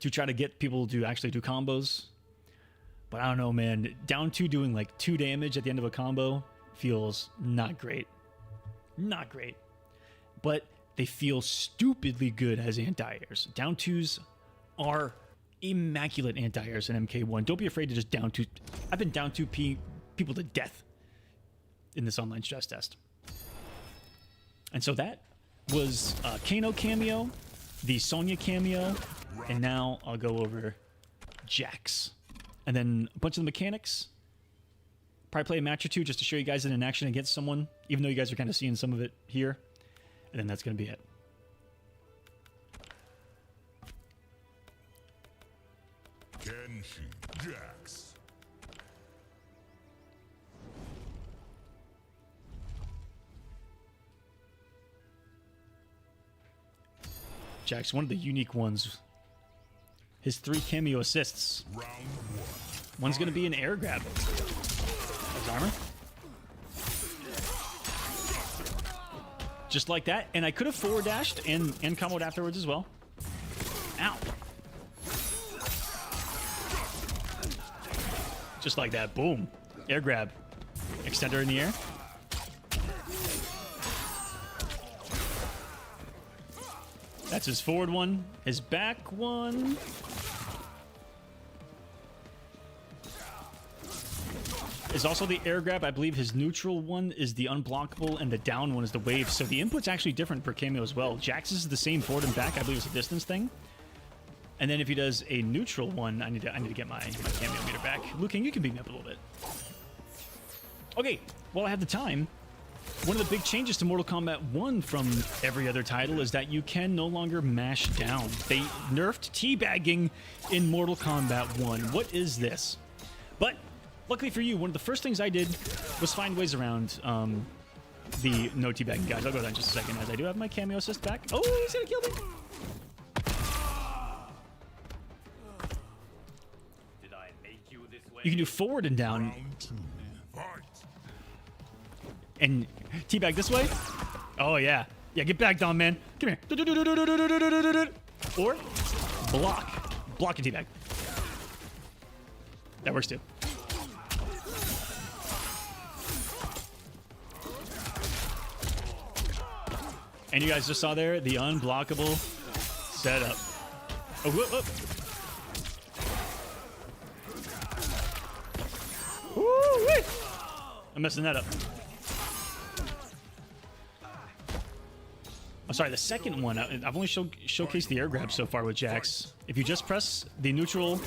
to try to get people to actually do combos. But I don't know, man. Down 2 doing like 2 damage at the end of a combo feels not great. Not great. But they feel stupidly good as anti-airs. Down 2s are immaculate anti-airs in MK1. Don't be afraid to just down 2. I've been down 2 people to death in this online stress test. And so that was Kano cameo, the Sonya cameo, and now I'll go over Jax. And then a bunch of the mechanics. Probably play a match or 2 just to show you guys it in action against someone, even though you guys are kind of seeing some of it here. And then that's going to be it. Kenshi, Jax. Jax, one of the unique ones. His 3 cameo assists. Round 1. One's going to be an air grab. His armor. Just like that. And I could have forward dashed and comboed afterwards as well. Ow. Just like that. Boom. Air grab. Extender in the air. That's his forward one. His back one. Is also the air grab. I believe his neutral one is the unblockable, and the down one is the wave. So the input's actually different per cameo as well. Jax is the same forward and back. I believe it's a distance thing. And then if he does a neutral one, I need to get my cameo meter back. Liu Kang, you can beat me up a little bit. Okay, while I have the time, one of the big changes to Mortal Kombat 1 from every other title is that you can no longer mash down. They nerfed teabagging in Mortal Kombat 1. What is this? But luckily for you, one of the first things I did was find ways around the no teabagging, guys. I'll go down in just a second, as I do have my cameo assist back. Oh, he's gonna kill me! Did I make you this way? You can do forward and down. Round 2. Fight. And teabag this way. Oh, yeah. Yeah, get back down, man. Come here. Or block. Block and teabag. That works too. And you guys just saw there the unblockable setup. Oh, whoop, whoop. Woo-wee. I'm messing that up. I'm sorry, the second one, I've only showcased the air grab so far with Jax. If you just press the neutral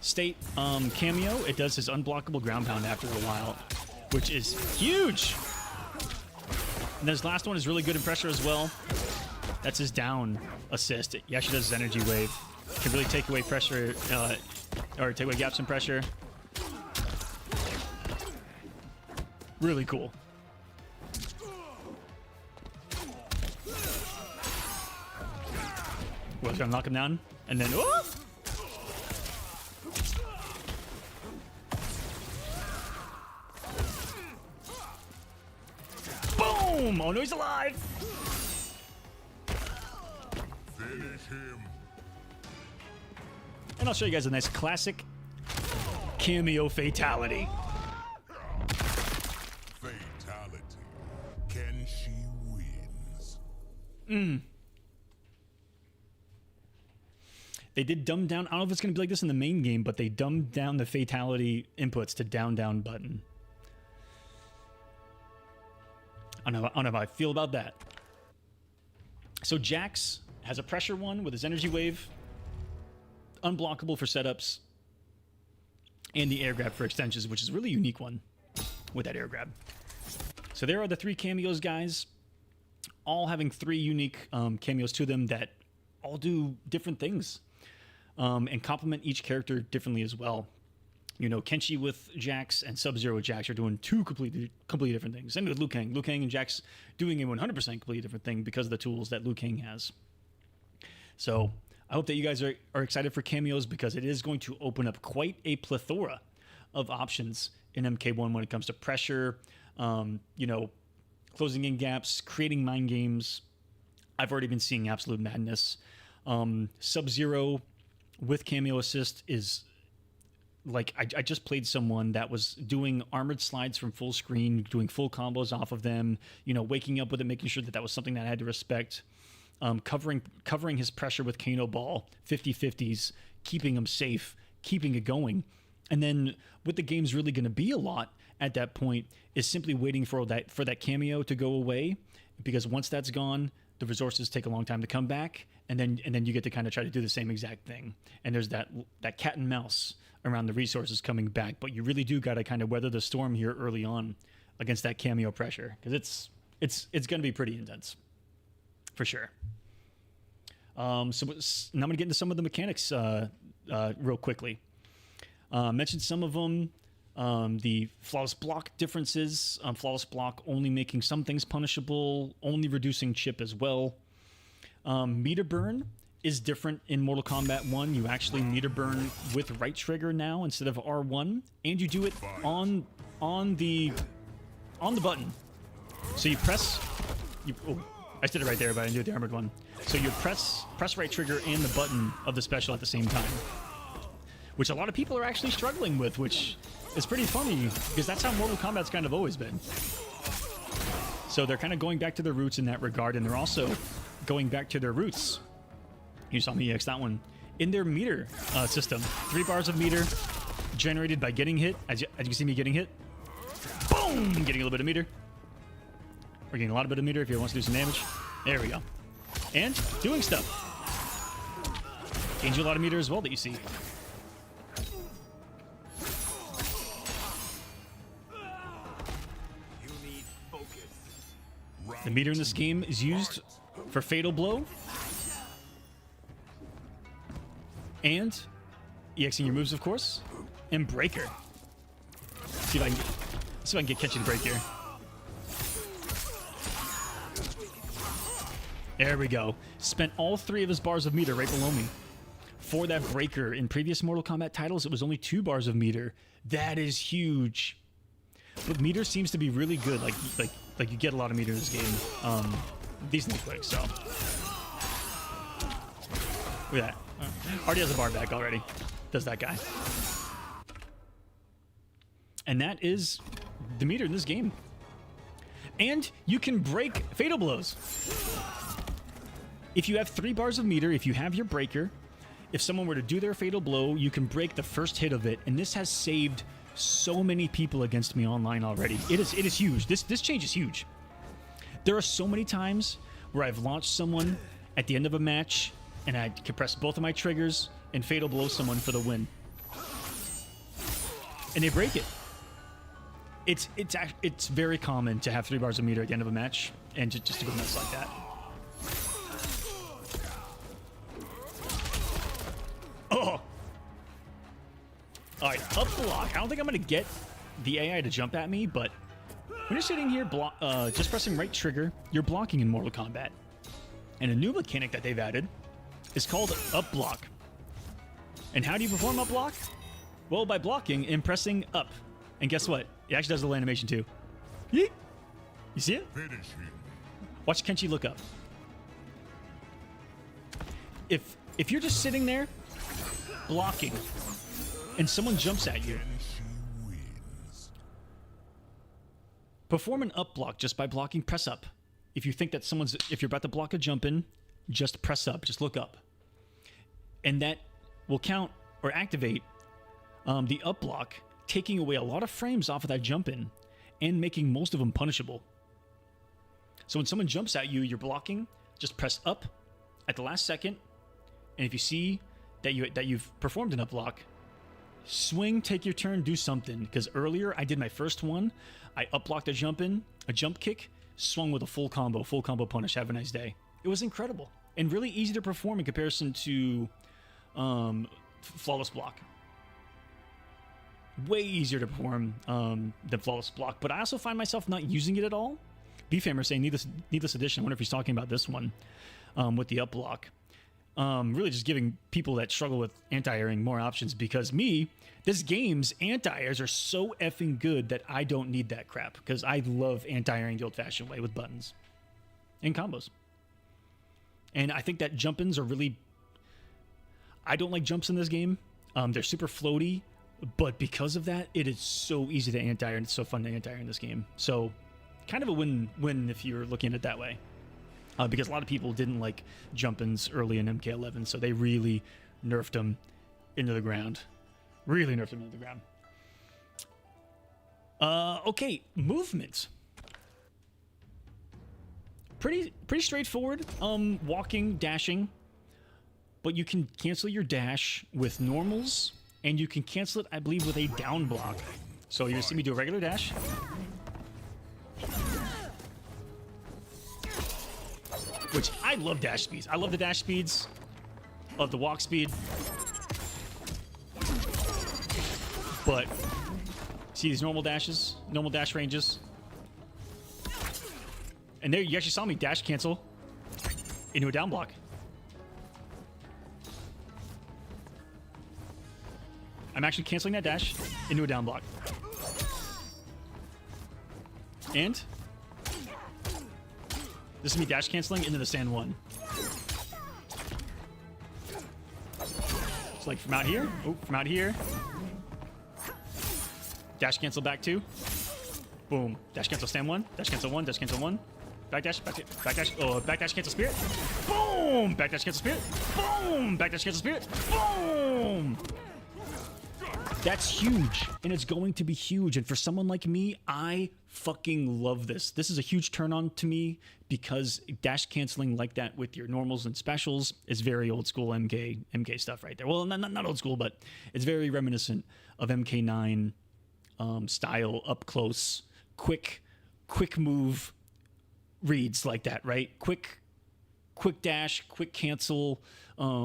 state cameo, it does his unblockable ground pound after a while, which is huge. And this last one is really good in pressure as well. That's his down assist. He actually does his energy wave. Can really take away pressure, or take away gaps in pressure. Really cool. Well, gonna knock him down, and then oh! Boom! Oh no, he's alive! Finish him. And I'll show you guys a nice classic cameo fatality. Fatality. Kenshi wins. They did dumb down. I don't know if it's going to be like this in the main game, but they dumbed down the fatality inputs to down button. I don't know how I feel about that. So Jax has a pressure one with his energy wave, unblockable for setups, and the air grab for extensions, which is a really unique one with that air grab. So there are the three cameos, guys, all having three unique cameos to them that all do different things. And complement each character differently as well. You know, Kenshi with Jax and Sub-Zero with Jax are doing two completely different things. Same with Liu Kang. Liu Kang and Jax doing a 100% completely different thing because of the tools that Liu Kang has. So I hope that you guys are excited for cameos, because it is going to open up quite a plethora of options in MK1 when it comes to pressure, you know, closing in gaps, creating mind games. I've already been seeing absolute madness. Sub-Zero with cameo assist is like, I just played someone that was doing armored slides from full screen, doing full combos off of them, you know, waking up with it, making sure that was something that I had to respect, covering his pressure with Kano Ball, 50-50s, keeping him safe, keeping it going. And then what the game's really going to be a lot at that point is simply waiting for that cameo to go away, because once that's gone, the resources take a long time to come back, and then you get to kind of try to do the same exact thing. And there's that cat and mouse around the resources coming back, but you really do got to kind of weather the storm here early on against that cameo pressure, because it's going to be pretty intense, for sure. So now I'm going to get into some of the mechanics real quickly. Mentioned some of them. The flawless block differences, flawless block only making some things punishable, only reducing chip as well. Meter burn is different in Mortal Kombat 1. You actually meter burn with right trigger now instead of R1, and you do it on the button. So you press. I did it right there, but I didn't do it the armored one. So you press right trigger and the button of the special at the same time, which a lot of people are actually struggling with, which is pretty funny, because that's how Mortal Kombat's kind of always been. So they're kind of going back to their roots in that regard, and they're also going back to their roots. You saw me EX that one. In their meter system, 3 bars of meter generated by getting hit. As you can see me getting hit. Boom! Getting a little bit of meter. We're getting a lot of bit of meter if you want to do some damage. There we go. And doing stuff. Gains you a lot of meter as well that you see. You need focus. The meter in this game is used for Fatal Blow and EXing your moves, of course, and Breaker. See if I can get catch and break here. There we go. Spent all 3 of his bars of meter right below me. For that breaker, in previous Mortal Kombat titles, it was only 2 bars of meter. That is huge. But meter seems to be really good. Like you get a lot of meter in this game. Decently quick, so. Look at that. Already has a bar back already. Does that guy. And that is the meter in this game. And you can break Fatal Blows. If you have 3 bars of meter, if you have your breaker, if someone were to do their Fatal Blow, you can break the first hit of it. And this has saved so many people against me online already. It is huge. This change is huge. There are so many times where I've launched someone at the end of a match and I can press both of my triggers and Fatal Blow someone for the win. And they break it. It's very common to have 3 bars of meter at the end of a match and just to go nuts like that. Oh! Alright, up block. I don't think I'm going to get the AI to jump at me, but when you're sitting here just pressing right trigger, you're blocking in Mortal Kombat. And a new mechanic that they've added is called up block. And how do you perform up block? Well, by blocking and pressing up. And guess what? It actually does the animation too. Yeet. You see it? Finish him. Watch Kenshi look up. If you're just sitting there blocking and someone jumps at you, Kenshi wins. perform an up block just by blocking. Press up. If you think that if you're about to block a jump in, just press up. Just look up. And that will count or activate the up block, taking away a lot of frames off of that jump in and making most of them punishable. So when someone jumps at you, you're blocking, just press up at the last second. And if you see that you've performed an up block, swing, take your turn, do something. Because earlier I did my first one. I up blocked a jump in, a jump kick, swung with a full combo punish. Have a nice day. It was incredible and really easy to perform in comparison to flawless block. Way easier to perform than flawless block. But I also find myself not using it at all. BFamer saying needless addition. I wonder if he's talking about this one with the up block. Really just giving people that struggle with anti-airing more options, because this game's anti-airs are so effing good that I don't need that crap, because I love anti-airing the old-fashioned way with buttons and combos. And I think that jump-ins are really... I don't like jumps in this game. They're super floaty, but because of that, it is so easy to anti-air, and it's so fun to anti-air in this game. So kind of a win-win if you're looking at it that way. Because a lot of people didn't like jump-ins early in MK11, so they really nerfed them into the ground. Really nerfed them into the ground. Okay, movement. Pretty straightforward. Walking, dashing. But you can cancel your dash with normals, and you can cancel it, I believe, with a down block. So you're going to see me do a regular dash. Which I love dash speeds. I love the dash speeds. Love the walk speed. But see these normal dashes, normal dash ranges. And there you actually saw me dash cancel into a down block. I'm actually canceling that dash into a down block. And this is me dash canceling into the stand 1. It's like from out here. Oh, from out here. Dash cancel back 2. Boom. Dash cancel stand 1. Dash cancel 1. Dash cancel 1. Back dash. Back dash. Oh, back dash cancel spirit. Boom. Back dash cancel spirit. Boom. Back dash cancel spirit. Boom. That's huge, and it's going to be huge. And for someone like me, I fucking love this. This is a huge turn on to me because dash canceling like that with your normals and specials is very old school MK stuff right there. Well, not old school, but it's very reminiscent of MK9 style, up close, quick move reads like that, right? Quick dash, quick cancel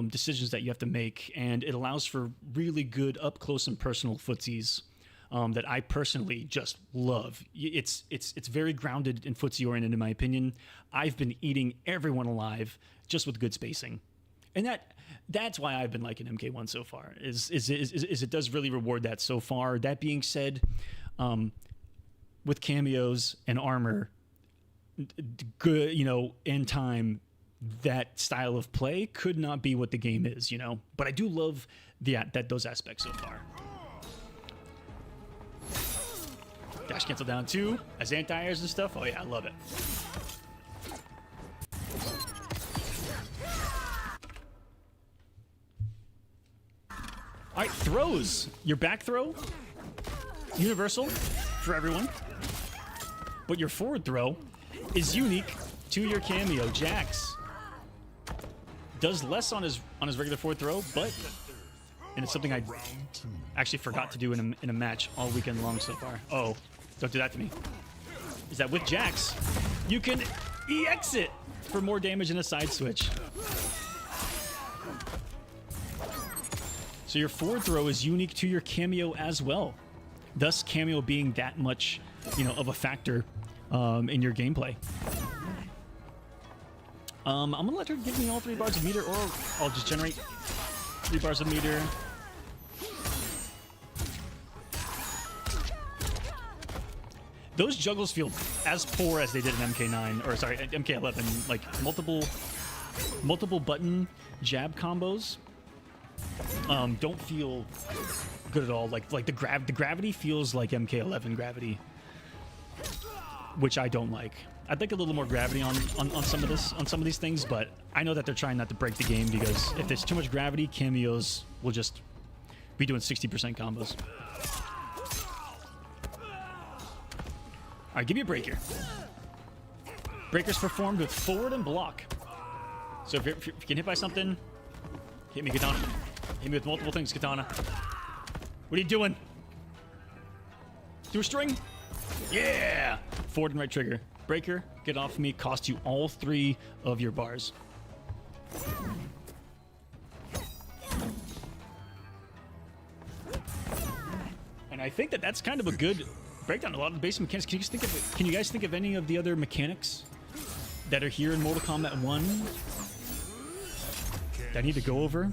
decisions that you have to make, and it allows for really good up close and personal footsies that I personally just love. It's very grounded and footsie oriented in my opinion. I've been eating everyone alive just with good spacing, and that's why I've been liking MK1 so far. Is it does really reward that so far. That being said, with cameos and armor, good, in time, that style of play could not be what the game is, but I do love those aspects so far. Dash cancel down 2 as anti-airs and stuff. Oh yeah, I love it. All right, throws. Your back throw, universal for everyone, but your forward throw is unique to your cameo. Jax does less on his regular forward throw, and it's something I actually forgot to do in a match all weekend long so far. Oh, don't do that to me. Is that with Jax, you can EX it for more damage in a side switch. So your forward throw is unique to your cameo as well, thus cameo being that much, of a factor in your gameplay. I'm gonna let her give me all 3 bars of meter, or I'll just generate 3 bars of meter. Those juggles feel as poor as they did in MK9, or sorry, MK11. Like multiple button jab combos don't feel good at all. Like the gravity feels like MK11 gravity, which I don't like. I'd like a little more gravity on some of these things, but I know that they're trying not to break the game, because if there's too much gravity, cameos will just be doing 60% combos. All right, give me a breaker. Breaker's performed with forward and block. So if you get hit by something, hit me, Katana. Hit me with multiple things, Katana. What are you doing? Do a string? Yeah! Forward and right trigger. Breaker, get off me, cost you all 3 of your bars. And I think that's kind of a good breakdown of a lot of the basic mechanics. Can you guys think of any of the other mechanics that are here in Mortal Kombat 1 that I need to go over?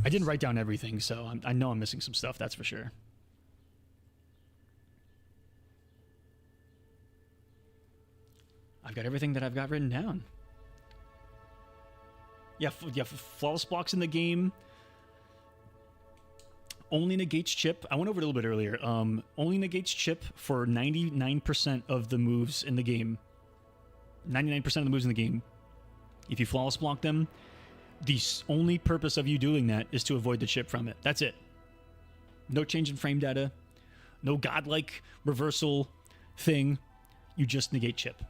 I didn't write down everything, so I know I'm missing some stuff, that's for sure. I've got everything that I've got written down. Yeah, flawless blocks in the game. Only negates chip. I went over it a little bit earlier. Only negates chip for 99% of the moves in the game. 99% of the moves in the game. If you flawless block them, the only purpose of you doing that is to avoid the chip from it. That's it. No change in frame data. No godlike reversal thing. You just negate chip.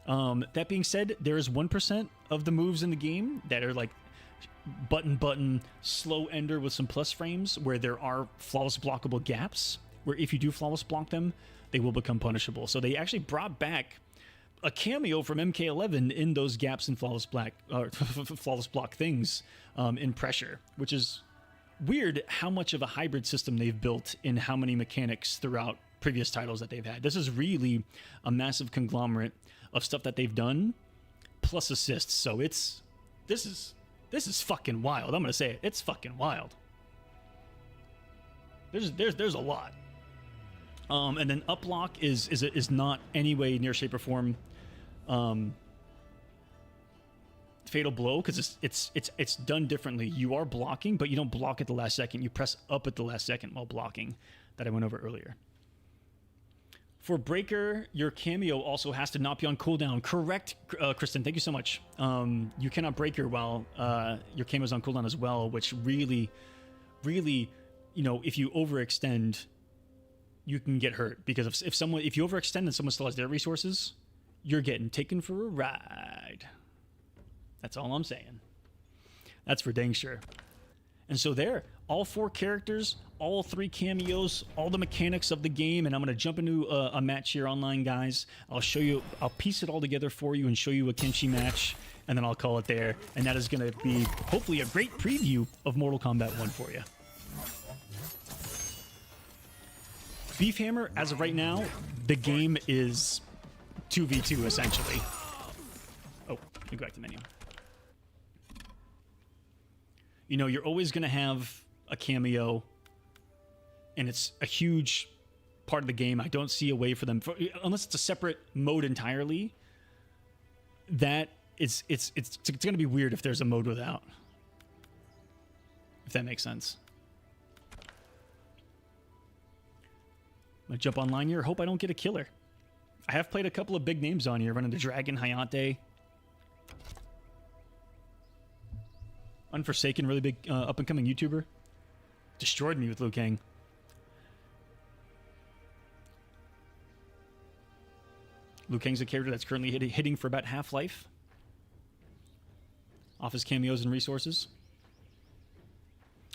That being said, there is 1% of the moves in the game that are like button, slow ender with some plus frames, where there are flawless blockable gaps, where if you do flawless block them, they will become punishable. So they actually brought back a cameo from MK11 in those gaps and flawless block things in pressure, which is weird how much of a hybrid system they've built in how many mechanics throughout previous titles that they've had. This is really a massive conglomerate of stuff that they've done, plus assists. So this is fucking wild. I'm gonna say it. It's fucking wild. There's a lot. And then up block is not any way near shape or form fatal blow, because it's done differently. You are blocking, but you don't block at the last second. You press up at the last second while blocking, that I went over earlier. For Breaker, your cameo also has to not be on cooldown. Correct, Kristen. Thank you so much. You cannot Breaker while your cameo is on cooldown as well, which really you know, if you overextend, you can get hurt, because if you overextend and someone still has their resources, you're getting taken for a ride. That's all I'm saying. That's for dang sure. And so there, all 4 characters, all 3 cameos, all the mechanics of the game, and I'm going to jump into a match here online, guys. I'll show you, I'll piece it all together for you and show you a Kenshi match, and then I'll call it there. And that is going to be, hopefully, a great preview of Mortal Kombat 1 for you. Beefhammer, as of right now, the game is 2v2, essentially. Oh, let me go back to the menu. You know, you're always going to have a cameo, and it's a huge part of the game. I don't see a way for them, unless it's a separate mode entirely, that it's going to be weird if there's a mode without. If that makes sense. I'm going to jump online here. Hope I don't get a killer. I have played a couple of big names on here. Running the Dragon, Hayate. Unforsaken, really big up-and-coming YouTuber. Destroyed me with Liu Kang. Liu Kang's a character that's currently hitting for about half-life. Off his cameos and resources.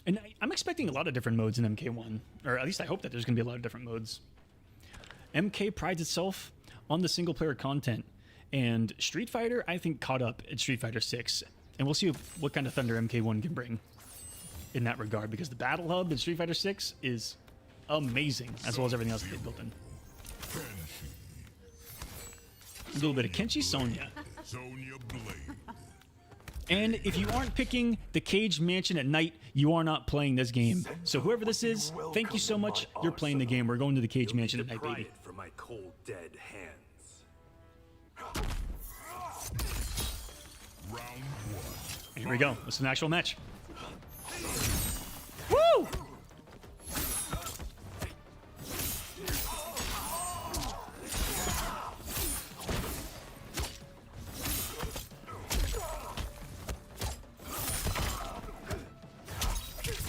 And I'm expecting a lot of different modes in MK1. Or at least I hope that there's going to be a lot of different modes. MK prides itself on the single-player content. And Street Fighter, I think, caught up at Street Fighter 6. And we'll see what kind of thunder MK1 can bring in that regard, because the Battle Hub in Street Fighter 6 is amazing, as well as everything else that they built in. A little bit of Kenshi Sonya. And if you aren't picking the Cage Mansion at night, you are not playing this game. So whoever this is, thank you so much. You're playing the game. We're going to the Cage Mansion at night, baby. For my cold, dead hands. Here we go. It's an actual match. Woo!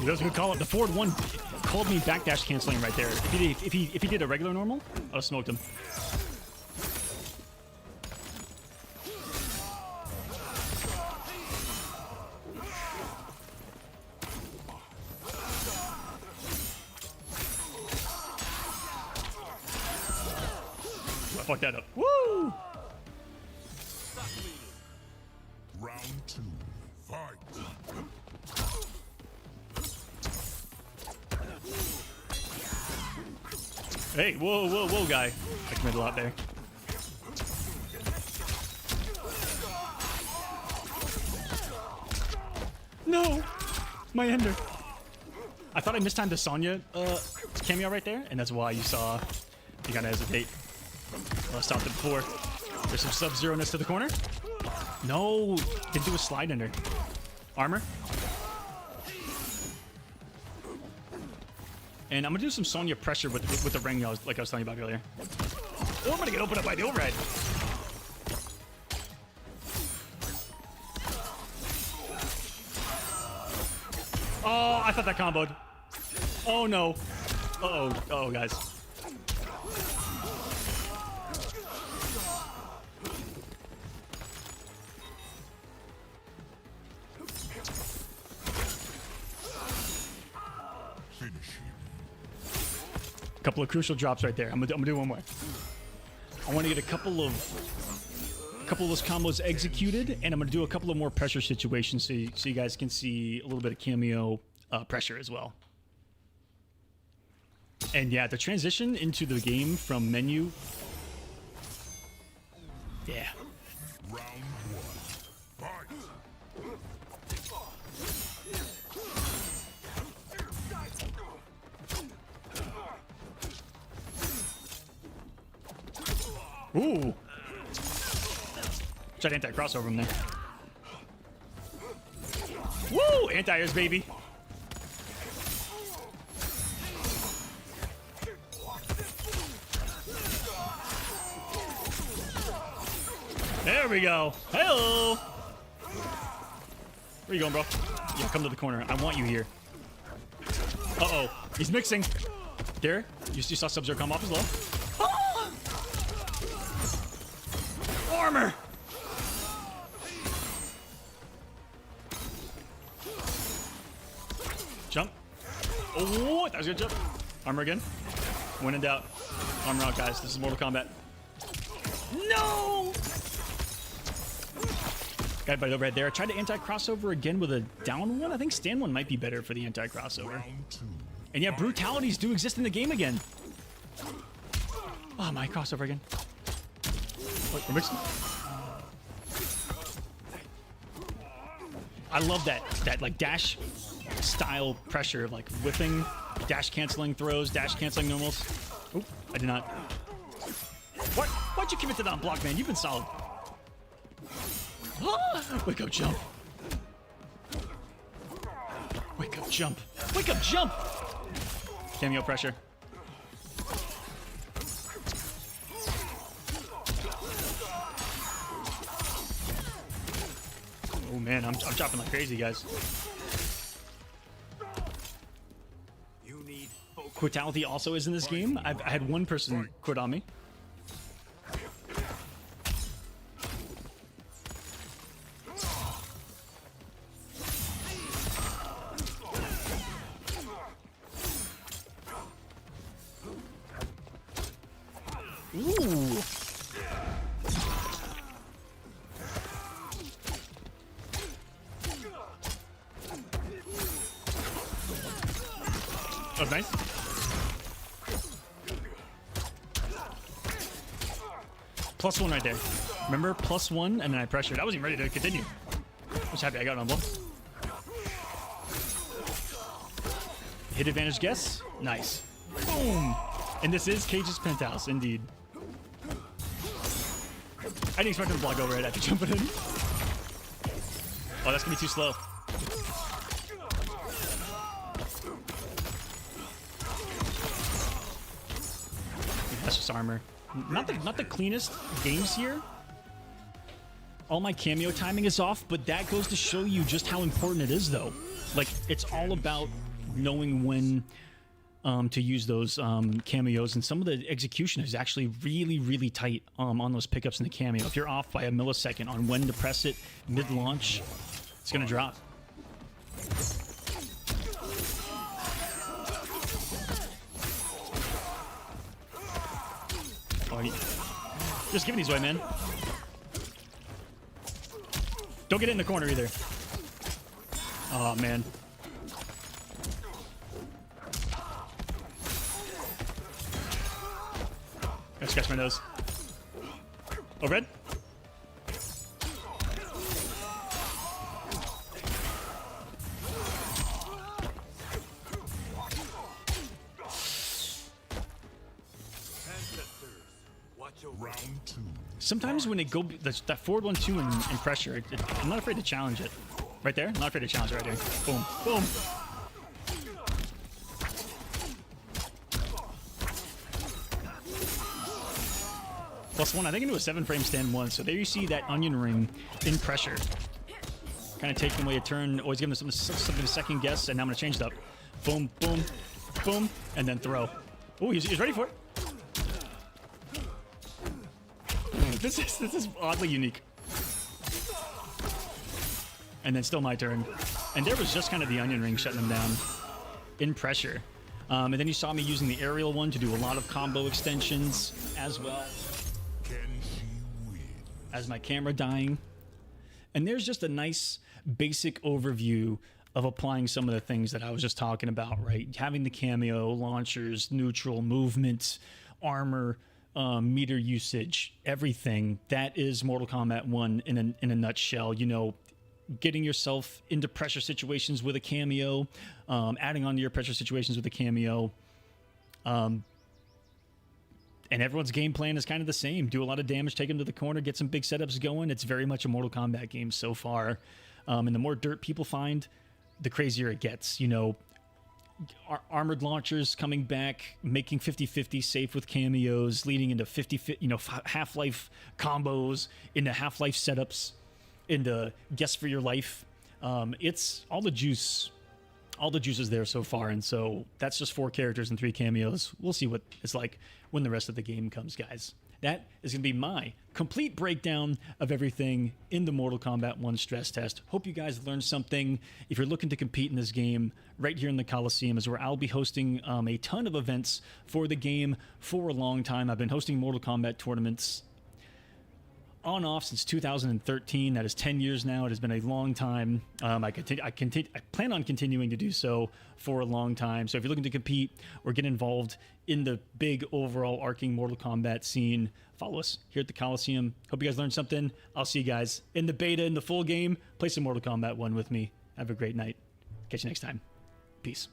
That's a good call. The forward one called me backdash canceling right there. If he did a regular normal, I would have smoked him. I fucked that up. Woo! Round 2, fight. Hey, whoa, whoa, whoa, guy. I committed a lot there. No! My ender. I thought I mistimed the Sonya cameo right there, and that's why you saw you gotta hesitate. Well, I stopped it before. There's some Sub-Zero-ness to the corner. No! Didn't do a slide ender. Armor. And I'm gonna do some Sonya pressure with the ring, like I was telling you about earlier. Oh, I'm gonna get opened up by the overhead. Oh, I thought that comboed. Oh no. Uh-oh. Uh-oh, guys. Couple of crucial drops right there. I'm gonna do one more. I want to get a couple of those combos executed, and I'm gonna do a couple of more pressure situations so you guys can see a little bit of cameo pressure as well. And yeah, the transition into the game from menu. Yeah. Round 1, fight. Ooh. Tried anti-crossover him there. Woo! Anti-airs, baby. There we go. Hello. Where you going, bro? Yeah, come to the corner. I want you here. Uh-oh. He's mixing. There. You saw Sub-Zero come off as well. Ah! Armor! Jump. Oh, that was a good jump. Armor again. When in doubt. Armor out, guys. This is Mortal Kombat. No! Got by overhead there. I tried to anti-crossover again with a down one. I think stand one might be better for the anti-crossover. And yeah, brutalities do exist in the game again. Oh, my crossover again. Wait, we're mixing. I love that like dash style pressure of like whipping, dash canceling throws, dash canceling normals. Oh, I did not. What? Why'd you commit to that on block, man? You've been solid. Wake up, jump. Wake up, jump. Wake up, jump. Cameo pressure. Oh man, I'm dropping like crazy, guys. You need focus. Quitality also is in this game. I had one person quit on me. Ooh. Oh, nice. +1 right there. Remember? +1, and then I pressured. I wasn't even ready to continue. I was happy I got an unblock. Hit advantage guess. Nice. Boom. And this is Cage's penthouse, indeed. I didn't expect him to block overhead after jumping in. Oh, that's gonna be too slow. That's just armor. Not the cleanest games here. All my cameo timing is off, but that goes to show you just how important it is, though. Like, it's all about knowing when to use those cameos, and some of the execution is actually really, really tight on those pickups in the cameo. If you're off by a millisecond on when to press it mid-launch, it's gonna drop. Oh, just giving these away, man. Don't get it in the corner either. Oh man. Gotta scratch my nose. Oh, red? Round 2. Sometimes when it go that forward 1-2 and pressure, I'm not afraid to challenge it. Right there? I'm not afraid to challenge it right here. Boom. Boom. +1. I think into a 7-frame stand 1. So there you see that onion ring in pressure. Kind of taking away a turn, always giving them something to second guess, and now I'm going to change it up. Boom, boom, boom, and then throw. Oh, he's ready for it. This is oddly unique. And then still my turn. And there was just kind of the onion ring shutting them down in pressure. And then you saw me using the aerial one to do a lot of combo extensions as well. Can she win? As my camera dying. And there's just a nice basic overview of applying some of the things that I was just talking about, right? Having the cameo, launchers, neutral, movement, armor, meter usage, everything. That is Mortal Kombat 1 in a nutshell. You know, getting yourself into pressure situations with a cameo, adding on to your pressure situations with a cameo. And everyone's game plan is kind of the same. Do a lot of damage, take them to the corner, get some big setups going. It's very much a Mortal Kombat game so far. And the more dirt people find, the crazier it gets. You know, armored launchers coming back, making 50-50 safe with cameos, leading into 50, you know, Half-Life combos, into Half-Life setups, into Guess for Your Life. It's all the juice all the juices there so far, and so that's just 4 characters and 3 cameos. We'll see what it's like when the rest of the game comes, guys. That is going to be my complete breakdown of everything in the Mortal Kombat 1 stress test. Hope you guys learned something. If you're looking to compete in this game, right here in the Kolosseum is where I'll be hosting a ton of events for the game for a long time. I've been hosting Mortal Kombat tournaments on off since 2013. That is 10 years now. It has been a long time. I plan on continuing to do so for a long time. So if you're looking to compete or get involved in the big overall arcing Mortal Kombat scene, follow us here at the Kolosseum. Hope you guys learned something. I'll see you guys in the beta, in the full game. Play some Mortal Kombat 1 with me. Have a great night. Catch you next time. Peace.